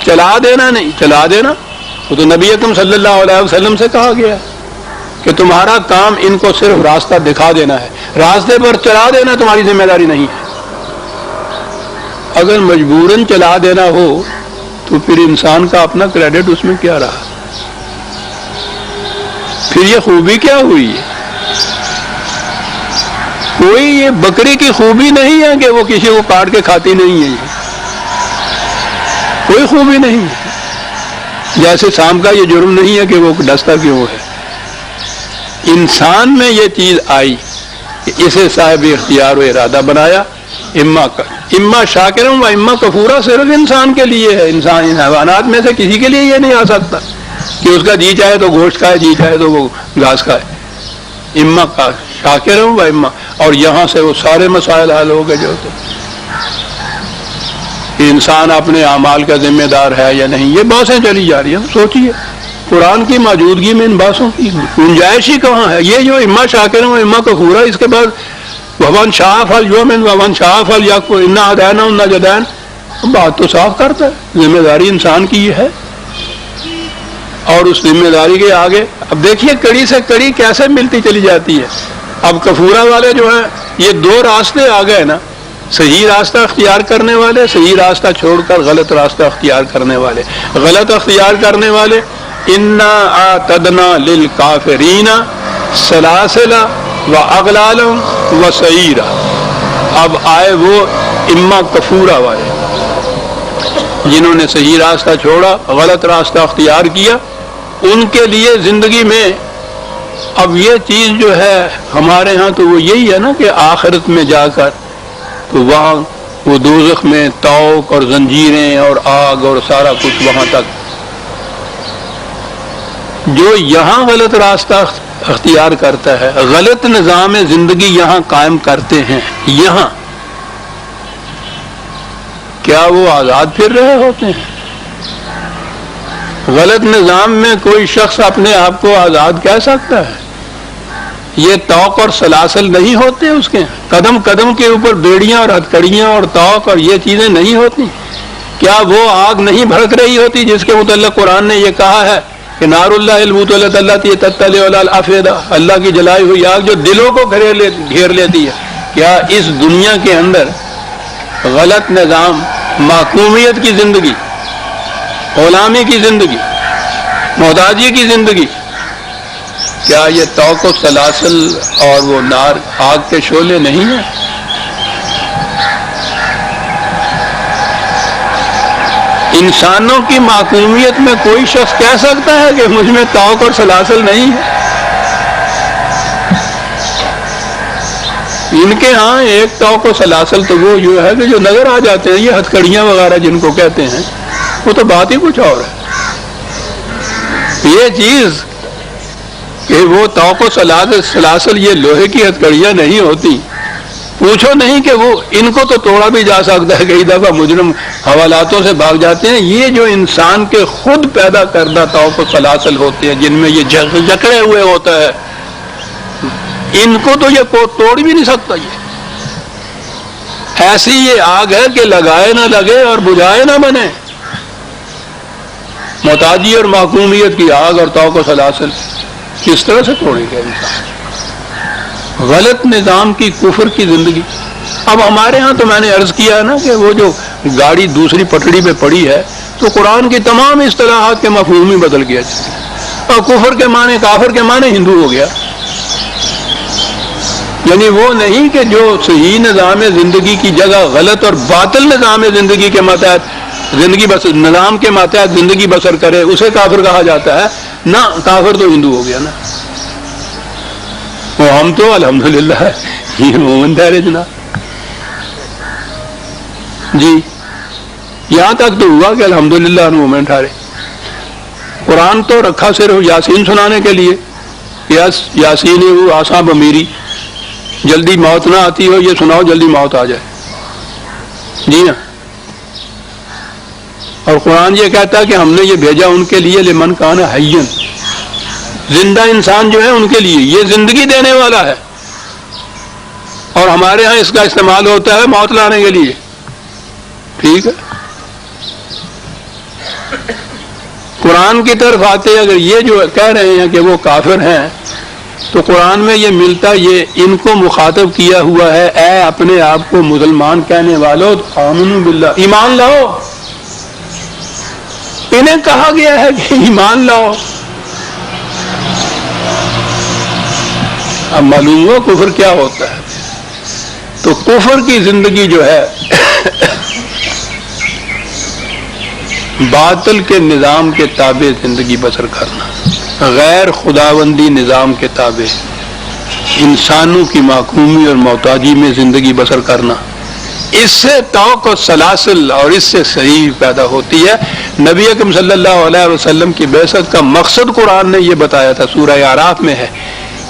چلا دینا نہیں، چلا دینا وہ تو نبی اکرم صلی اللہ علیہ وسلم سے کہا گیا کہ تمہارا کام ان کو صرف راستہ دکھا دینا ہے، راستے پر چلا دینا تمہاری ذمہ داری نہیں ہے. اگر مجبوراً چلا دینا ہو تو پھر انسان کا اپنا کریڈٹ اس میں کیا رہا؟ پھر یہ خوبی کیا ہوئی ہے؟ کوئی یہ بکری کی خوبی نہیں ہے کہ وہ کسی کو کاٹ کے کھاتی نہیں ہے، کوئی خوبی نہیں ہے. جیسے سانپ کا یہ جرم نہیں ہے کہ وہ ڈستا کیوں ہے. انسان میں یہ چیز آئی کہ اسے صاحب اختیار و ارادہ بنایا. اما شاکرم و اما کفورا صرف انسان کے لیے ہے. انسان حیوانات میں سے کسی کے لیے یہ نہیں آ سکتا کہ اس کا جی چاہے تو گوشت کھائے، جی چاہے تو وہ گھاس کھائے. اما کا شاکرم و اما، اور یہاں سے وہ سارے مسائل حل ہو گئے جو ہوتے. انسان اپنے اعمال کا ذمہ دار ہے یا نہیں، یہ بحثیں چلی جا رہی ہیں. سوچیے قرآن کی موجودگی میں ان بحثوں کی گنجائش ہی کہاں ہے؟ یہ جو اما شاکرم و اما کفورا، اس کے بعد ومن شاء فلیؤمن ومن شاء فلیکفر انا ہدینا النجدین، بات تو صاف کرتا ہے. ذمہ داری انسان کی یہ ہے، اور اس ذمہ داری کے آگے اب دیکھیے کڑی سے کڑی کیسے ملتی چلی جاتی ہے. اب کفورا والے جو ہیں یہ دو راستے آ گئے نا، صحیح راستہ اختیار کرنے والے، صحیح راستہ چھوڑ کر غلط راستہ اختیار کرنے والے. غلط اختیار کرنے والے انا اعتدنا للکافرین سلاسل و اغلالا و سعیرا. اب آئے وہ اما کفورا والے جنہوں نے صحیح راستہ چھوڑا، غلط راستہ اختیار کیا. ان کے لیے زندگی میں اب یہ چیز جو ہے ہمارے ہاں تو وہ یہی ہے نا کہ آخرت میں جا کر تو وہاں وہ دوزخ میں توق اور زنجیریں اور آگ اور سارا کچھ وہاں تک. جو یہاں غلط راستہ اختیار کرتا ہے، غلط نظام زندگی یہاں قائم کرتے ہیں، یہاں کیا وہ آزاد پھر رہے ہوتے ہیں؟ غلط نظام میں کوئی شخص اپنے آپ کو آزاد کہہ سکتا ہے؟ یہ توق اور سلاسل نہیں ہوتے اس کے، قدم قدم کے اوپر بیڑیاں اور ہتھکڑیاں اور توق اور یہ چیزیں نہیں ہوتی؟ کیا وہ آگ نہیں بھڑک رہی ہوتی جس کے متعلق قرآن نے یہ کہا ہے کہ نار اللہ الموطلۃ التی تطلع علی الافئدہ، اللہ کی جلائی ہوئی آگ جو دلوں کو گھیر لیتی ہے؟ کیا اس دنیا کے اندر غلط نظام، محکومیت کی زندگی، غلامی کی زندگی، محتاجی کی زندگی، کیا یہ توق و سلاسل اور وہ نار آگ کے شعلے نہیں ہیں؟ انسانوں کی محکومیت میں کوئی شخص کہہ سکتا ہے کہ مجھ میں توق اور سلاسل نہیں ہے؟ ان کے ہاں ایک توق و سلاسل تو وہ جو ہے کہ جو نظر آ جاتے ہیں، یہ ہتھکڑیاں وغیرہ جن کو کہتے ہیں، وہ تو بات ہی کچھ اور ہے. یہ چیز کہ وہ توق و سلاسل یہ لوہے کی ہتھکڑیاں نہیں ہوتی، پوچھو نہیں کہ وہ ان کو تو توڑا بھی جا سکتا ہے. کئی دفعہ مجرم حوالاتوں سے بھاگ جاتے ہیں. یہ جو انسان کے خود پیدا کردہ توق و سلاسل ہوتے ہیں جن میں یہ جکڑے ہوئے ہوتا ہے، ان کو تو یہ توڑ بھی نہیں سکتا. یہ ایسی یہ آگ ہے کہ لگائے نہ لگے اور بجھائے نہ بنے. محتاجی اور محکومیت کی آگ اور توق و سلاسل کس طرح سے توڑے گا انسان؟ غلط نظام کی، کفر کی زندگی. اب ہمارے ہاں تو میں نے عرض کیا نا کہ وہ جو گاڑی دوسری پٹڑی پہ پڑی ہے تو قرآن کی تمام اصطلاحات کے مفہوم ہی بدل گیا، اور کفر کے معنی، کافر کے معنی ہندو ہو گیا. یعنی وہ نہیں کہ جو صحیح نظام زندگی کی جگہ غلط اور باطل نظام زندگی کے ماتحت زندگی بسر، نظام کے ماتحت زندگی بسر کرے اسے کافر کہا جاتا ہے. نہ، کافر تو ہندو ہو گیا نا. وہ ہم تو الحمدللہ یہ مومن ٹھہرے جناب. جی یہاں تک تو ہوا کہ الحمدللہ ہم مومن ٹھہرے. قرآن تو رکھا صرف یاسین سنانے کے لیے، یاسین ہو آساں بمیری، جلدی موت نہ آتی ہو یہ سناؤ جلدی موت آ جائے. جی ہاں. اور قرآن یہ کہتا ہے کہ ہم نے یہ بھیجا ان کے لیے لمن کان حیًّا، زندہ انسان جو ہے ان کے لیے، یہ زندگی دینے والا ہے، اور ہمارے ہاں اس کا استعمال ہوتا ہے موت لانے کے لیے. ٹھیک ہے، قرآن کی طرف آتے اگر یہ جو کہہ رہے ہیں کہ وہ کافر ہیں، تو قرآن میں یہ ملتا، یہ ان کو مخاطب کیا ہوا ہے، اے اپنے آپ کو مسلمان کہنے والو آمنو باللہ، ایمان لاؤ. انہیں کہا گیا ہے کہ ایمان لاؤ. اب معلوم ہو کفر کیا ہوتا ہے. تو کفر کی زندگی جو ہے باطل کے نظام کے تابع زندگی بسر کرنا، غیر خداوندی نظام کے تابع انسانوں کی معقومی اور محتاجی میں زندگی بسر کرنا، اس سے توق و سلاسل اور اس سے صحیح پیدا ہوتی ہے. نبی اکرم صلی اللہ علیہ وسلم کی بعثت کا مقصد قرآن نے یہ بتایا تھا، سورہ اعراف میں ہے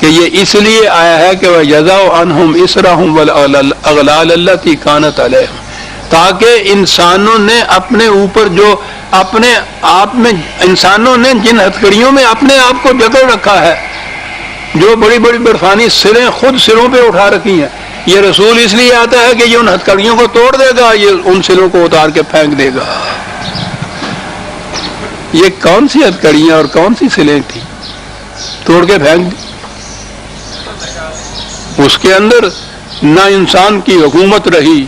کہ یہ اس لیے آیا ہے کہ وَيَضَعُ عَنْهُمْ إِصْرَهُمْ وَالْأَغْلَالَ الَّتِي كَانَتْ عَلَيْهِمْ، تاکہ انسانوں نے اپنے اوپر جو اپنے آپ میں انسانوں نے جن ہتھکڑیوں میں اپنے آپ کو جکڑ رکھا ہے، جو بڑی بڑی برفانی سریں خود سروں پہ اٹھا رکھی ہیں، یہ رسول اس لیے آتا ہے کہ یہ ان ہتھکڑیوں کو توڑ دے گا، یہ ان سروں کو اتار کے پھینک دے گا. یہ کون سی ہتھکڑیاں اور کون سی سلیں تھیں توڑ کے پھینک دی؟ اس کے اندر نہ انسان کی حکومت رہی،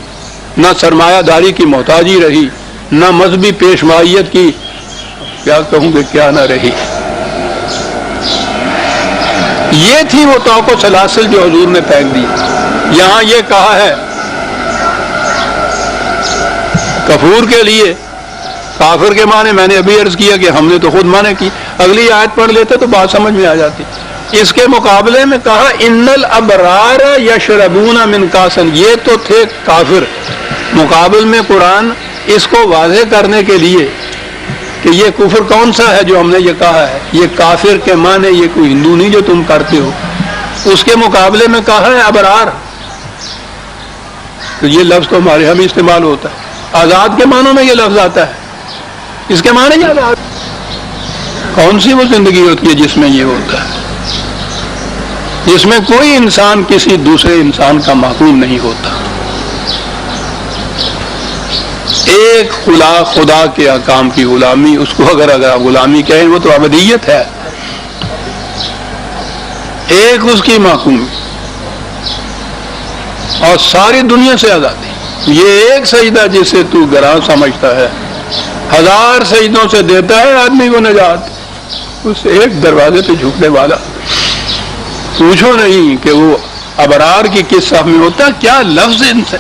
نہ سرمایہ داری کی محتاجی رہی، نہ مذہبی پیشوائیت کی کیا کہوں گے کیا نہ رہی. یہ تھی وہ توق و سلاسل جو حضور نے پھینک دی. یہاں یہ کہا ہے کفور کے لیے، کافر کے معنی میں نے ابھی عرض کیا کہ ہم نے تو خود معنی کی، اگلی آیت پڑھ لیتے تو بات سمجھ میں آ جاتی. اس کے مقابلے میں کہا ان الابرار یشربون من کاسن، یہ تو تھے کافر. مقابل میں قرآن اس کو واضح کرنے کے لیے کہ یہ کفر کون سا ہے جو ہم نے یہ کہا ہے، یہ کافر کے معنی یہ کوئی ہندو نہیں جو تم کرتے ہو، اس کے مقابلے میں کہا ہے ابرار. تو یہ لفظ تو ہمارے ہم استعمال ہوتا ہے، آزاد کے معنوں میں یہ لفظ آتا ہے، اس کے معنی کیا آزاد؟ کون سی وہ زندگی ہوتی ہے جس میں یہ ہوتا ہے، جس میں کوئی انسان کسی دوسرے انسان کا محکوم نہیں ہوتا، ایک خدا کے احکام کی غلامی، اس کو اگر غلامی کہیں وہ تو ابدیت ہے، ایک اس کی محکومی اور ساری دنیا سے آزادی. یہ ایک سجدہ جسے تو گراں سمجھتا ہے، 1000 سجدوں سے دیتا ہے آدمی کو نجات. اس ایک دروازے پہ جھکنے والا، پوچھو نہیں کہ وہ ابرار کی کس صف میں ہوتا ہے. کیا لفظ ان سے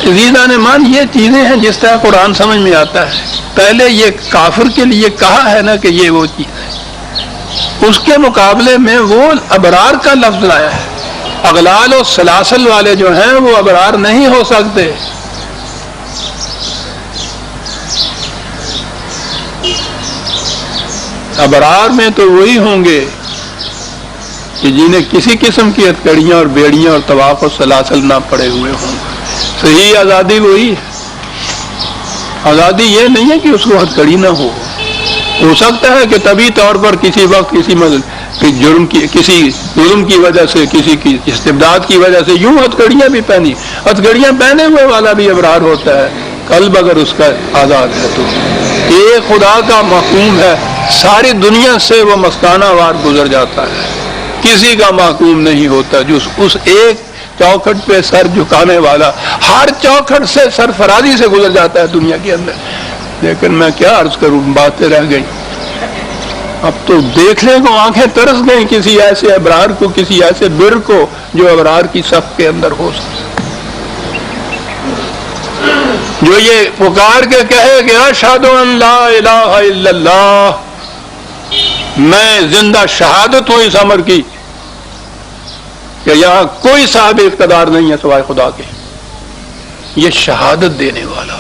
عزیزان مان، یہ چیزیں ہیں جس طرح قرآن سمجھ میں آتا ہے. پہلے یہ کافر کے لیے کہا ہے نا کہ یہ وہ چیز ہے، اس کے مقابلے میں وہ ابرار کا لفظ لایا ہے. اغلال و سلاسل والے جو ہیں وہ ابرار نہیں ہو سکتے. ابرار میں تو وہی ہوں گے کہ جنہیں کسی قسم کی ہتھکڑیاں اور بیڑیاں اور طواف و سلاسل نہ پڑے ہوئے ہوں. صحیح آزادی وہی ہے. آزادی یہ نہیں ہے کہ اس کو ہتھکڑی نہ ہو سکتا ہے کہ طبی طور پر کسی وقت کسی جرم کی، کسی ظلم کی وجہ سے، کسی کی استبداد کی وجہ سے یوں ہتھکڑیاں بھی پہنی، ہتھکڑیاں پہنے ہوئے والا بھی ابرار ہوتا ہے. قلب اگر اس کا آزاد ہے تو ایک خدا کا محکوم ہے، ساری دنیا سے وہ مستانہ وار گزر جاتا ہے، کسی کا محکوم نہیں ہوتا. جو اس ایک چوکھٹ پہ سر جھکانے والا ہر چوکھٹ سے سرفرازی سے گزر جاتا ہے دنیا کے اندر. لیکن میں کیا عرض کروں، باتیں رہ گئی. اب تو دیکھنے کو آنکھیں ترس گئیں کسی ایسے ابرار کو، کسی ایسے بر کو جو ابرار کی صف کے اندر ہو سکے، جو یہ پکار کے کہے کہ اشہد ان لا الہ الا اللہ، میں زندہ شہادت ہوں اس امر کی کہ یہاں کوئی صاحب اقتدار نہیں ہے سوائے خدا کے. یہ شہادت دینے والا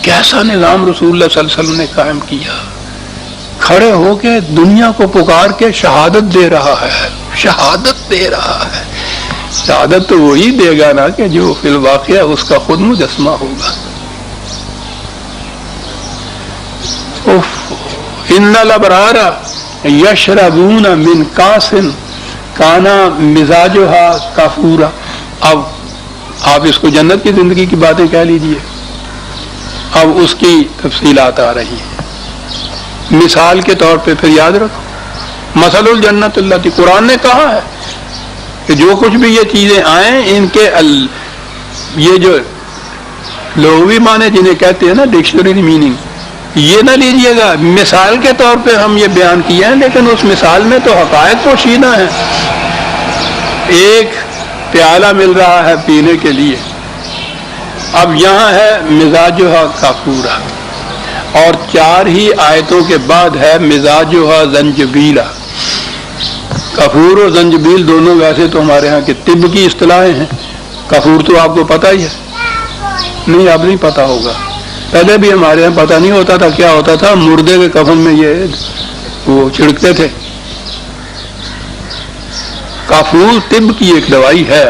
کیسا نظام رسول اللہ صلی اللہ علیہ وسلم نے قائم کیا. کھڑے ہو کے دنیا کو پکار کے شہادت دے رہا ہے، شہادت دے رہا ہے. شہادت تو وہی دے گا نا کہ جو فی الواقعہ اس کا خود مجسمہ ہوگا. ان الابرار یشربون من کاس کانا مزاجھا کافورا. اب آپ اس کو جنت کی زندگی کی باتیں کہہ لیجئے. اب اس کی تفصیلات آ رہی ہیں. مثال کے طور پہ پھر یاد رکھو مثل الجنت التی، قرآن نے کہا ہے کہ جو کچھ بھی یہ چیزیں آئیں ان کے یہ جو لغوی معنی جنہیں کہتے ہیں نا ڈکشنری میننگ، یہ نہ لیجئے گا. مثال کے طور پہ ہم یہ بیان کیے ہیں، لیکن اس مثال میں تو حقائق پوشیدہ ہیں. ایک پیالہ مل رہا ہے پینے کے لیے. اب یہاں ہے مزاجھا کافورا، اور 4 ہی آیتوں کے بعد ہے مزاجھا زنجبیلا. کافور اور زنجبیل دونوں ویسے تو ہمارے ہاں کے طب کی اصطلاحیں ہیں. کافور تو آپ کو پتہ ہی ہے، نہیں اب نہیں پتہ ہوگا، پہلے بھی ہمارے یہاں پتہ نہیں ہوتا تھا کیا ہوتا تھا. مردے کے کفن میں یہ وہ چھڑکتے تھے. کافور طب کی ایک دوائی ہے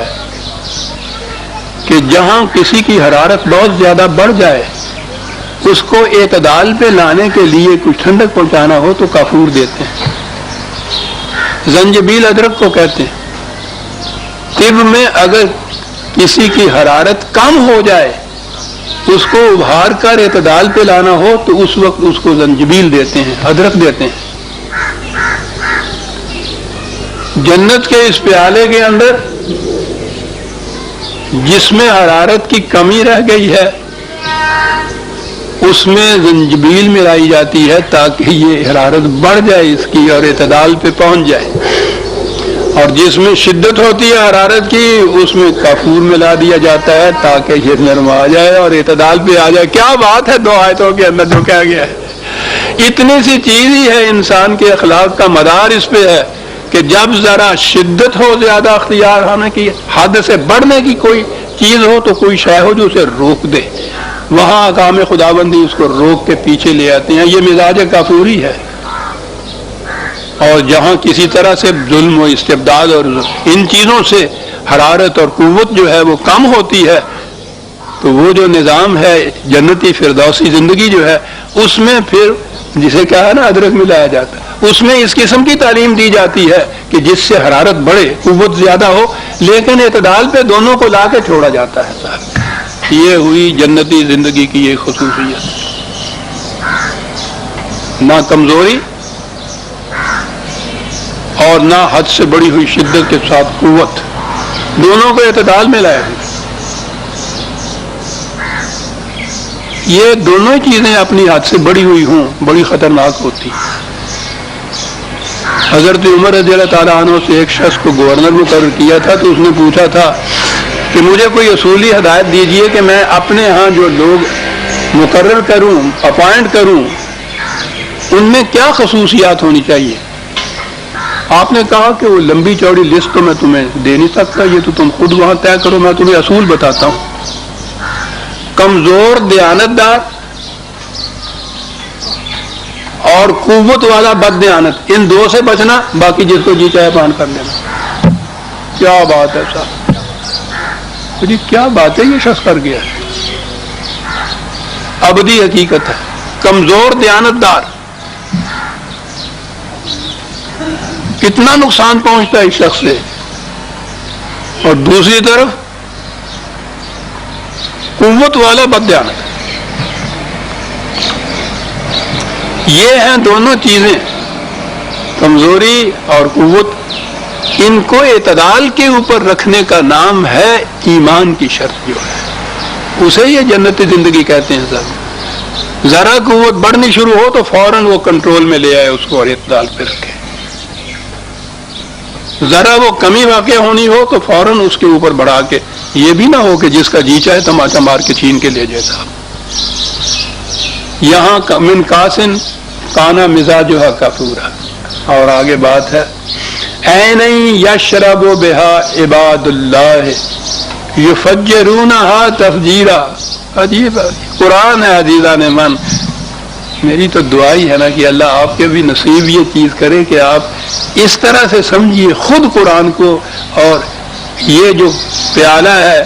کہ جہاں کسی کی حرارت بہت زیادہ بڑھ جائے اس کو اعتدال پہ لانے کے لیے کچھ ٹھنڈک پہنچانا ہو تو کافور دیتے ہیں. زنجبیل ادرک کو کہتے ہیں. طب میں اگر کسی کی حرارت کم ہو جائے اس کو ابھار کر اعتدال پہ لانا ہو تو اس وقت اس کو زنجبیل دیتے ہیں، ادرک دیتے ہیں. جنت کے اس پیالے کے اندر جس میں حرارت کی کمی رہ گئی ہے اس میں زنجبیل ملائی جاتی ہے تاکہ یہ حرارت بڑھ جائے اس کی اور اعتدال پہ پہنچ جائے. اور جس میں شدت ہوتی ہے حرارت کی اس میں کافور ملا دیا جاتا ہے تاکہ یہ نرم آ جائے اور اعتدال پہ آ جائے. کیا بات ہے 2 آیتوں کے اندر جو کہا گیا ہے. اتنی سی چیز ہی ہے، انسان کے اخلاق کا مدار اس پہ ہے کہ جب ذرا شدت ہو زیادہ اختیار ہونے کی، حد سے بڑھنے کی کوئی چیز ہو تو کوئی شے ہو جو اسے روک دے، وہاں احکام خداوندی اس کو روک کے پیچھے لے آتے ہیں. یہ مزاج کافوری ہے. اور جہاں کسی طرح سے ظلم و استبداد اور ان چیزوں سے حرارت اور قوت جو ہے وہ کم ہوتی ہے تو وہ جو نظام ہے جنتی فردوسی زندگی جو ہے اس میں پھر جسے کہا ہے نا ادرک ملایا جاتا ہے، اس میں اس قسم کی تعلیم دی جاتی ہے کہ جس سے حرارت بڑھے، قوت زیادہ ہو، لیکن اعتدال پہ دونوں کو لا کے چھوڑا جاتا ہے. صاحب یہ ہوئی جنتی زندگی کی ایک خصوصیت. نہ کمزوری اور نہ حد سے بڑی ہوئی شدت کے ساتھ قوت، دونوں کو اعتدال میں لایا ہے. یہ دونوں چیزیں اپنی حد سے بڑی ہوئی ہوں بڑی خطرناک ہوتی. حضرت عمر رضی اللہ تعالیٰ عنہ سے ایک شخص کو گورنر مقرر کیا تھا تو اس نے پوچھا تھا کہ مجھے کوئی اصولی ہدایت دیجیے کہ میں اپنے ہاں جو لوگ مقرر کروں، اپوائنٹ کروں، ان میں کیا خصوصیات ہونی چاہیے. آپ نے کہا کہ وہ لمبی چوڑی لسٹ تو میں تمہیں دے نہیں سکتا، یہ تو تم خود وہاں طے کرو، میں تمہیں اصول بتاتا ہوں. کمزور دیانتدار اور قوت والا بد دیانت، ان 2 سے بچنا، باقی جس کو جی چاہے پان کر لینا. کیا بات ہے صاحب، جی کیا بات ہے یہ شخص کر گیا ہے. ابدی حقیقت ہے. کمزور دیانتدار کتنا نقصان پہنچتا ہے اس شخص سے، اور دوسری طرف قوت والا بددیانت. یہ ہیں دونوں چیزیں، کمزوری اور قوت. ان کو اعتدال کے اوپر رکھنے کا نام ہے ایمان کی شرط جو ہے، اسے یہ جنتی زندگی کہتے ہیں. صاحب ذرا قوت بڑھنی شروع ہو تو فوراً وہ کنٹرول میں لے آئے اس کو اور اعتدال پہ رکھے. ذرا وہ کمی واقع ہونی ہو تو فوراً اس کے اوپر بڑھا کے، یہ بھی نہ ہو کہ جس کا جی چاہے تماچا مار کے چھین کے لے جائے. صاحب یہاں من کاسن کانا مزاجھا کافورا. اور آگے بات ہے عین یشرب بہا عباد اللہ یفجرونہا تفجیرا. عجیب قرآن ہے عزیزان من. میری تو دعا ہی ہے نا کہ اللہ آپ کے بھی نصیب یہ چیز کرے کہ آپ اس طرح سے سمجھیے خود قرآن کو، اور یہ جو پیالہ ہے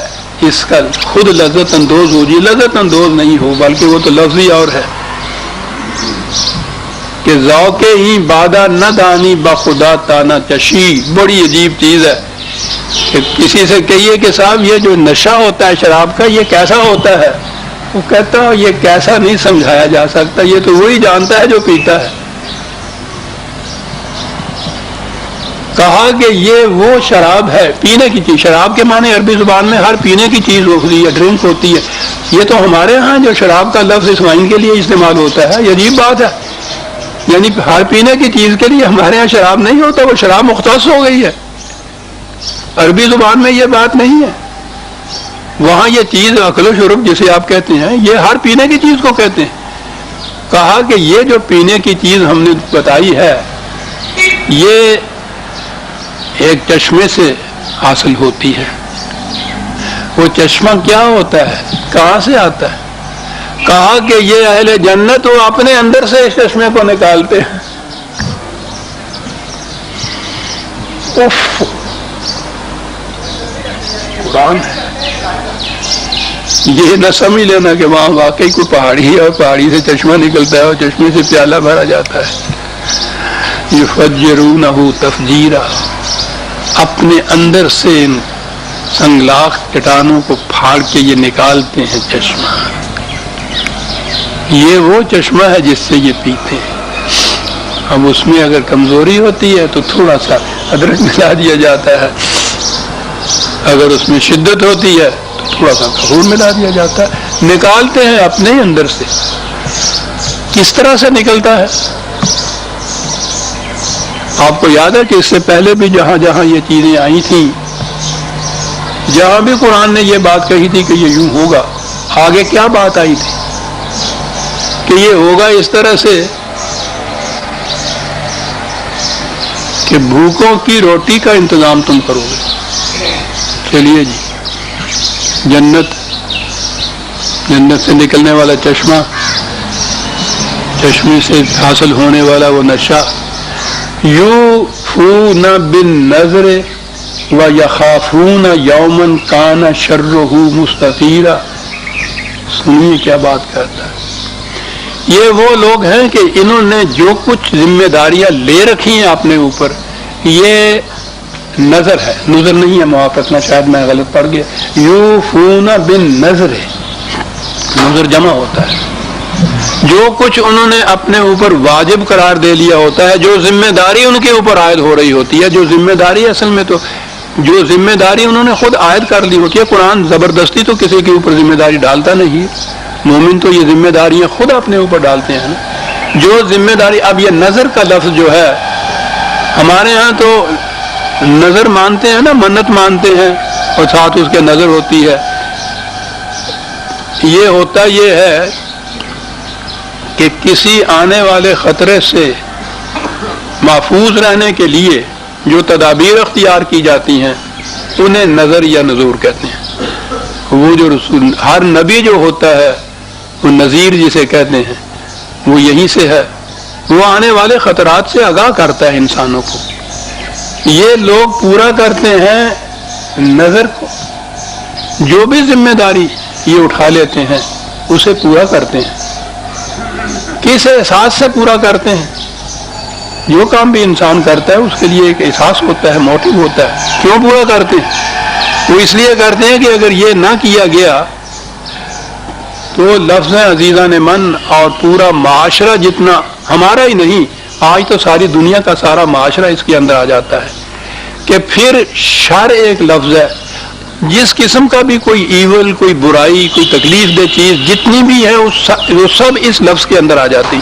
اس کا خود لذت اندوز ہو. جی لذت اندوز نہیں ہو بلکہ وہ تو لفظی اور ہے. کہ ذوق ہی بادہ نہ دانی بخدا تانا چشی. بڑی عجیب چیز ہے کہ کسی سے کہیے کہ صاحب یہ جو نشہ ہوتا ہے شراب کا یہ کیسا ہوتا ہے، وہ کہتا ہے یہ کیسا نہیں سمجھایا جا سکتا، یہ تو وہی جانتا ہے جو پیتا ہے. کہا کہ یہ وہ شراب ہے، پینے کی چیز. شراب کے معنی عربی زبان میں ہر پینے کی چیز ہوتی ہے، ڈرنک ہوتی ہے. یہ تو ہمارے ہاں جو شراب کا لفظ اس وائن کے لیے استعمال ہوتا ہے، یہ عجیب بات ہے. یعنی ہر پینے کی چیز کے لیے ہمارے ہاں شراب نہیں ہوتا، وہ شراب مختص ہو گئی ہے. عربی زبان میں یہ بات نہیں ہے. وہاں یہ چیز اکل و شرب جسے آپ کہتے ہیں یہ ہر پینے کی چیز کو کہتے ہیں. کہا کہ یہ جو پینے کی چیز ہم نے بتائی ہے یہ ایک چشمے سے حاصل ہوتی ہے. وہ چشمہ کیا ہوتا ہے، کہاں سے آتا ہے؟ کہا کہ یہ اہل جنت وہ اپنے اندر سے اس چشمے کو نکالتے ہیں. قرآن ہے. یہ نہ سمجھ لینا کہ وہاں واقعی کوئی پہاڑی ہے اور پہاڑی سے چشمہ نکلتا ہے اور چشمے سے پیالہ بھرا جاتا ہے. یفجرونہ تفجیرا، اپنے اندر سے ان سنگلاخ چٹانوں کو پھاڑ کے یہ نکالتے ہیں چشمہ. یہ وہ چشمہ ہے جس سے یہ پیتے ہیں. اب اس میں اگر کمزوری ہوتی ہے تو تھوڑا سا ادرک ملا دیا جاتا ہے، اگر اس میں شدت ہوتی ہے تو تھوڑا سا کھجور ملا دیا جاتا ہے. نکالتے ہیں اپنے اندر سے. کس طرح سے نکلتا ہے؟ آپ کو یاد ہے کہ اس سے پہلے بھی جہاں جہاں یہ چیزیں آئی تھیں، جہاں بھی قرآن نے یہ بات کہی تھی کہ یہ یوں ہوگا، آگے کیا بات آئی تھی کہ یہ ہوگا اس طرح سے کہ بھوکوں کی روٹی کا انتظام تم کرو گے. چلیے جی، جنت سے نکلنے والا چشمہ، چشمے سے حاصل ہونے والا وہ نشہ. یوفون بالنذر ویخافون یوما کان شرہ مستطیرا. سنیے کیا بات کرتا ہے. یہ وہ لوگ ہیں کہ انہوں نے جو کچھ ذمہ داریاں لے رکھی ہیں اپنے اوپر، یہ نظر ہے، نظر نہیں ہے، معاف رکھنا شاید میں غلط پڑھ گیا. یوفون بالنذر، نظر جمع ہوتا ہے. جو کچھ انہوں نے اپنے اوپر واجب قرار دے لیا ہوتا ہے، جو ذمہ داری ان کے اوپر عائد ہو رہی ہوتی ہے، جو ذمہ داری اصل میں تو جو ذمہ داری انہوں نے خود عائد کر لی ہوتی ہے. قرآن زبردستی تو کسی کے اوپر ذمہ داری ڈالتا نہیں. مومن تو یہ ذمہ داریاں خود اپنے اوپر ڈالتے ہیں نا. جو ذمہ داری، اب یہ نظر کا لفظ جو ہے ہمارے ہاں تو نظر مانتے ہیں نا، منت مانتے ہیں اور ساتھ اس کے نظر ہوتی ہے. یہ ہوتا یہ ہے کہ کسی آنے والے خطرے سے محفوظ رہنے کے لیے جو تدابیر اختیار کی جاتی ہیں انہیں نظر یا نذور کہتے ہیں. وہ جو رسول، ہر نبی جو ہوتا ہے وہ نذیر جسے کہتے ہیں وہ یہیں سے ہے. وہ آنے والے خطرات سے آگاہ کرتا ہے انسانوں کو. یہ لوگ پورا کرتے ہیں نظر کو. جو بھی ذمہ داری یہ اٹھا لیتے ہیں اسے پورا کرتے ہیں. کس احساس سے پورا کرتے ہیں؟ جو کام بھی انسان کرتا ہے اس کے لیے ایک احساس ہوتا ہے، موٹیو ہوتا ہے. کیوں پورا کرتے ہیں؟ وہ اس لیے کرتے ہیں کہ اگر یہ نہ کیا گیا تو لفظ عزیزان من اور پورا معاشرہ، جتنا ہمارا ہی نہیں آج تو ساری دنیا کا سارا معاشرہ اس کے اندر آ جاتا ہے کہ پھر شر ایک لفظ ہے. جس قسم کا بھی کوئی ایول، کوئی برائی، کوئی تکلیف دہ چیز جتنی بھی ہے وہ سب اس لفظ کے اندر آ جاتی.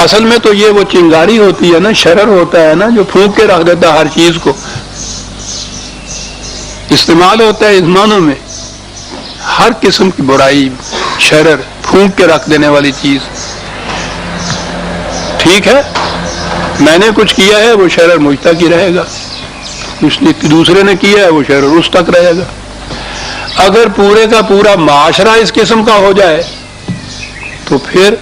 اصل میں تو یہ وہ چنگاری ہوتی ہے نا، شرر ہوتا ہے نا، جو پھونک کے رکھ دیتا ہے ہر چیز کو. استعمال ہوتا ہے اس معنوں میں ہر قسم کی برائی، شرر، پھونک کے رکھ دینے والی چیز. ٹھیک ہے، میں نے کچھ کیا ہے وہ شرر مجھ تک ہی رہے گا، اس نے دوسرے نے کیا ہے وہ شرر اس تک رہے گا. اگر پورے کا پورا معاشرہ اس قسم کا ہو جائے تو پھر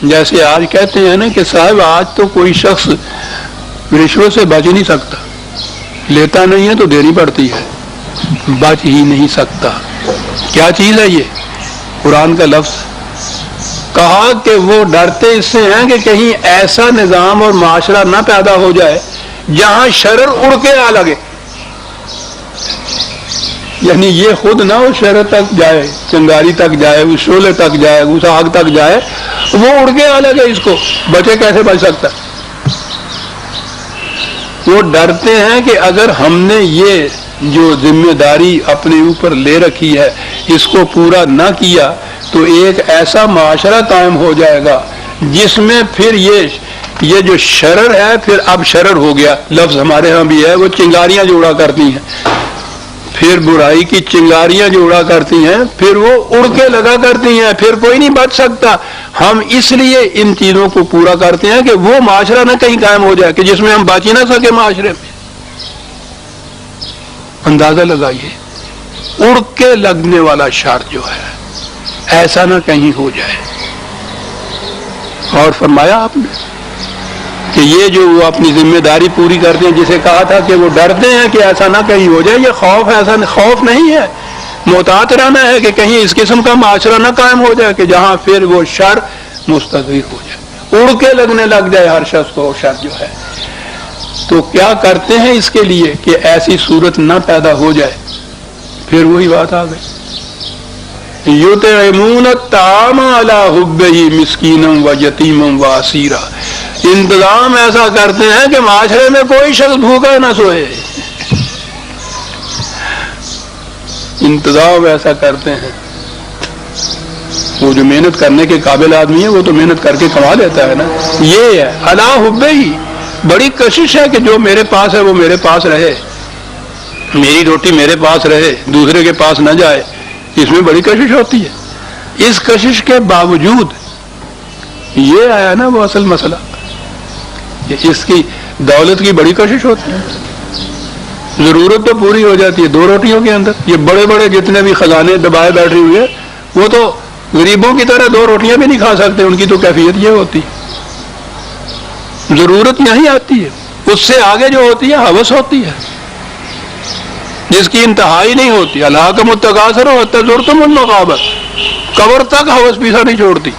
جیسے آج کہتے ہیں نا کہ صاحب آج تو کوئی شخص رشوت سے بچ ہی نہیں سکتا، لیتا نہیں ہے تو دینی پڑتی ہے، بچ ہی نہیں سکتا. کیا چیز ہے یہ؟ قرآن کا لفظ. کہا کہ وہ ڈرتے اس سے ہیں کہ کہیں ایسا نظام اور معاشرہ نہ پیدا ہو جائے جہاں شرر اڑ کے آ لگے، یعنی یہ خود نہ اس شرر تک جائے، چنگاری تک جائے، اس شعلے تک جائے، اس آگ تک جائے، وہ اڑ کے آ لگے، اس کو بچے کیسے بچ سکتا؟ وہ ڈرتے ہیں کہ اگر ہم نے یہ جو ذمہ داری اپنے اوپر لے رکھی ہے اس کو پورا نہ کیا تو ایک ایسا معاشرہ قائم ہو جائے گا جس میں پھر یہ جو شرر ہے، پھر اب شرر ہو گیا، لفظ ہمارے ہاں بھی ہے، وہ چنگاریاں جو اڑا کرتی ہیں، پھر برائی کی چنگاریاں جو اڑا کرتی ہیں پھر وہ اڑ کے لگا کرتی ہیں، پھر کوئی نہیں بچ سکتا۔ ہم اس لیے ان چیزوں کو پورا کرتے ہیں کہ وہ معاشرہ نہ کہیں قائم ہو جائے کہ جس میں ہم بچ ہی نہ سکے معاشرے میں۔ اندازہ لگائیے، اڑ کے لگنے والا شر جو ہے ایسا نہ کہیں ہو جائے۔ اور فرمایا آپ نے کہ یہ جو وہ اپنی ذمہ داری پوری کرتے ہیں، جسے کہا تھا کہ وہ ڈرتے ہیں کہ ایسا نہ کہیں ہو جائے، یہ خوف ایسا خوف نہیں ہے، محتاط رہنا ہے کہ کہیں اس قسم کا معاشرہ نہ قائم ہو جائے کہ جہاں پھر وہ شر مستظہر ہو جائے، اڑ کے لگنے لگ جائے ہر شخص کو شر جو ہے۔ تو کیا کرتے ہیں اس کے لیے کہ ایسی صورت نہ پیدا ہو جائے؟ پھر وہی بات آ گئی، یطعمون الطعام علی حبہ مسکینا و یتیما و اسیرا، انتظام ایسا کرتے ہیں کہ معاشرے میں کوئی شخص بھوکا نہ سوئے، انتظام ایسا کرتے ہیں۔ وہ جو محنت کرنے کے قابل آدمی ہے وہ تو محنت کر کے کما لیتا ہے نا، یہ ہے علی حبہ، بڑی کوشش ہے کہ جو میرے پاس ہے وہ میرے پاس رہے، میری روٹی میرے پاس رہے، دوسرے کے پاس نہ جائے، اس میں بڑی کوشش ہوتی ہے۔ اس کوشش کے باوجود یہ آیا نا وہ اصل مسئلہ، اس کی دولت کی بڑی کوشش ہوتی ہے، ضرورت تو پوری ہو جاتی ہے 2 روٹیوں کے اندر۔ یہ بڑے بڑے جتنے بھی خزانے دبائے بیٹھے ہوئے وہ تو غریبوں کی طرح 2 روٹیاں بھی نہیں کھا سکتے، ان کی تو کیفیت یہ ہوتی، ضرورت نہیں آتی ہے، اس سے آگے جو ہوتی ہے ہوس ہوتی ہے جس کی انتہائی نہیں ہوتی۔ الہاکم التکاثر حتی زرتم المقابر، قبر تک ہوس پیچھا نہیں چھوڑتی،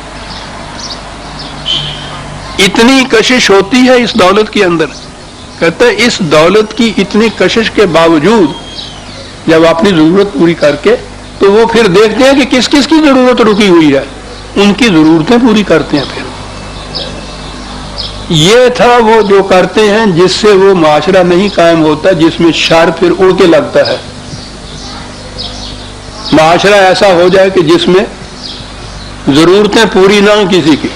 اتنی کشش ہوتی ہے اس دولت کے اندر۔ کہتا ہے اس دولت کی اتنی کشش کے باوجود جب اپنی ضرورت پوری کر کے تو وہ پھر دیکھتے ہیں کہ کس کس کی ضرورت رکی ہوئی ہے، ان کی ضرورتیں پوری کرتے ہیں۔ پھر یہ تھا وہ جو کرتے ہیں جس سے وہ معاشرہ نہیں قائم ہوتا، جس میں شر پھر اڑ کے لگتا ہے۔ معاشرہ ایسا ہو جائے کہ جس میں ضرورتیں پوری نہ ہوں کسی کی،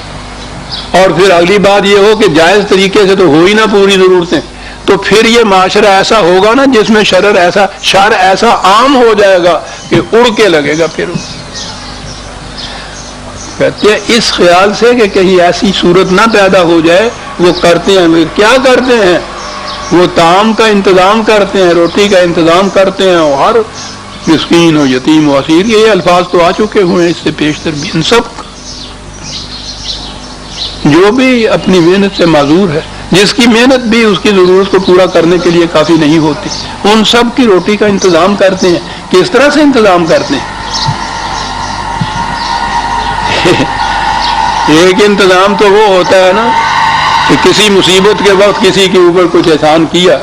اور پھر اگلی بات یہ ہو کہ جائز طریقے سے تو ہو ہی نہ پوری ضرورتیں، تو پھر یہ معاشرہ ایسا ہوگا نا جس میں شر ایسا عام ہو جائے گا کہ اڑ کے لگے گا۔ پھر کہتے ہیں اس خیال سے کہ کہیں ایسی صورت نہ پیدا ہو جائے، وہ کرتے ہیں، کیا کرتے ہیں؟ وہ طعام کا انتظام کرتے ہیں، روٹی کا انتظام کرتے ہیں، اور ہر مسکین و یتیم و اسیر، یہ الفاظ تو آ چکے ہوئے ہیں اس سے پیشتر بھی، ان سب جو بھی اپنی محنت سے معذور ہے، جس کی محنت بھی اس کی ضرورت کو پورا کرنے کے لیے کافی نہیں ہوتی، ان سب کی روٹی کا انتظام کرتے ہیں۔ کس طرح سے انتظام کرتے ہیں؟ ایک انتظام تو وہ ہوتا ہے نا کہ کسی مصیبت کے وقت کسی کے اوپر کچھ احسان کیا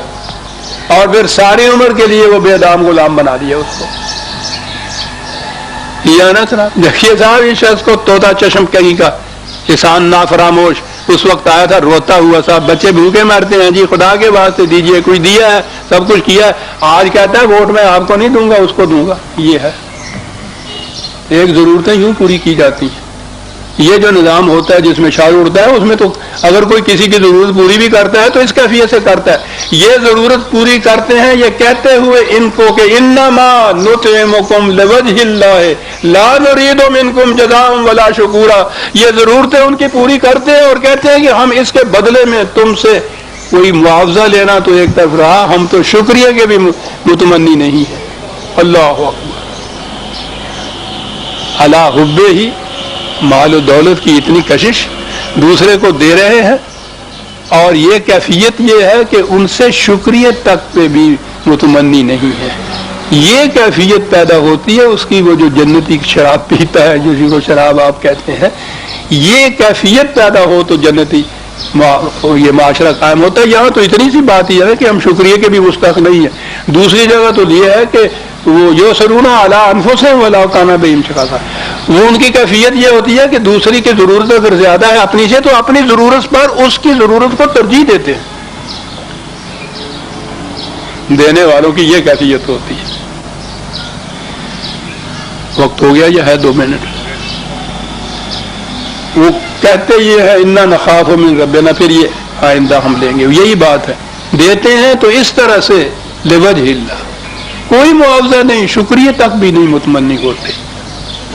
اور پھر ساری عمر کے لیے وہ بے دام غلام بنا دیا اس کو، یہ نا سنا۔ دیکھیے صاحب، اس شخص کو طوطا چشم کہیں کا احسان نافراموش اس وقت آیا تھا، روتا ہوا، صاحب بچے بھوکے مرتے ہیں جی، خدا کے واسطے دیجئے، کچھ دیا ہے، سب کچھ کیا ہے، آج کہتا ہے ووٹ میں آپ کو نہیں دوں گا، اس کو دوں گا۔ یہ ہے ایک ضرورتیں یوں پوری کی جاتی ہیں۔ یہ جو نظام ہوتا ہے جس میں شر اڑتا ہے، اس میں تو اگر کوئی کسی کی ضرورت پوری بھی کرتا ہے تو اس کیفیت سے کرتا ہے۔ یہ ضرورت پوری کرتے ہیں یہ کہتے ہوئے ان کو کہ انما نطعمکم لوجہ اللہ لا نرید منکم جزاء ولا شکورا، یہ ضرورتیں ان کی پوری کرتے ہیں اور کہتے ہیں کہ ہم اس کے بدلے میں تم سے کوئی معاوضہ لینا تو ایک طرف رہا، ہم تو شکریہ کے بھی متمنی نہیں ہے۔ اللہ اکبر۔ علی حبہ ہی، مال و دولت کی اتنی کشش دوسرے کو دے رہے ہیں، اور یہ کیفیت یہ ہے کہ ان سے شکریہ تک پہ بھی متمنی نہیں ہے۔ یہ کیفیت پیدا ہوتی ہے اس کی، وہ جو جنتی شراب پیتا ہے جس کو شراب آپ کہتے ہیں، یہ کیفیت پیدا ہو تو جنتی یہ معاشرہ قائم ہوتا ہے۔ یہاں تو اتنی سی بات یہ ہے کہ ہم شکریہ کے بھی مستحق نہیں ہیں۔ دوسری جگہ تو یہ ہے کہ وہ جو سرونا اعلیٰ انفسہم ولو کان بہم خصاصہ، وہ ان کی کیفیت یہ ہوتی ہے کہ دوسری کی ضرورت اگر زیادہ ہے اپنی سے تو اپنی ضرورت پر اس کی ضرورت کو ترجیح دیتے ہیں۔ دینے والوں کی یہ کیفیت ہوتی ہے۔ وقت ہو گیا یہ ہے 2 منٹ۔ وہ کہتے یہ ہے انا نخاف من ربنا، پھر یہ آئندہ ہم لیں گے، یہی بات ہے۔ دیتے ہیں تو اس طرح سے لوجہ اللہ، کوئی معاوضہ نہیں، شکریہ تک بھی نہیں متمنی ہوتے۔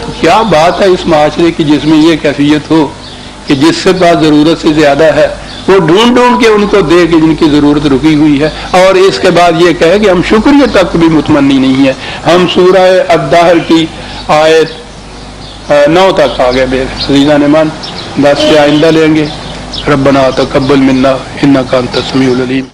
تو کیا بات ہے اس معاشرے کی جس میں یہ کیفیت ہو کہ جس سے پاس ضرورت سے زیادہ ہے وہ ڈھونڈ کے ان کو دے کہ جن کی ضرورت رکی ہوئی ہے، اور اس کے بعد یہ کہے کہ ہم شکریہ تک بھی متمنی نہیں ہے۔ ہم سورہ الدہر کی آیت 9 تک آگے بے عزیزان ایمان، 10 سے آئندہ لیں گے۔ ربنا تقبل منا انک انت السمیع العلیم۔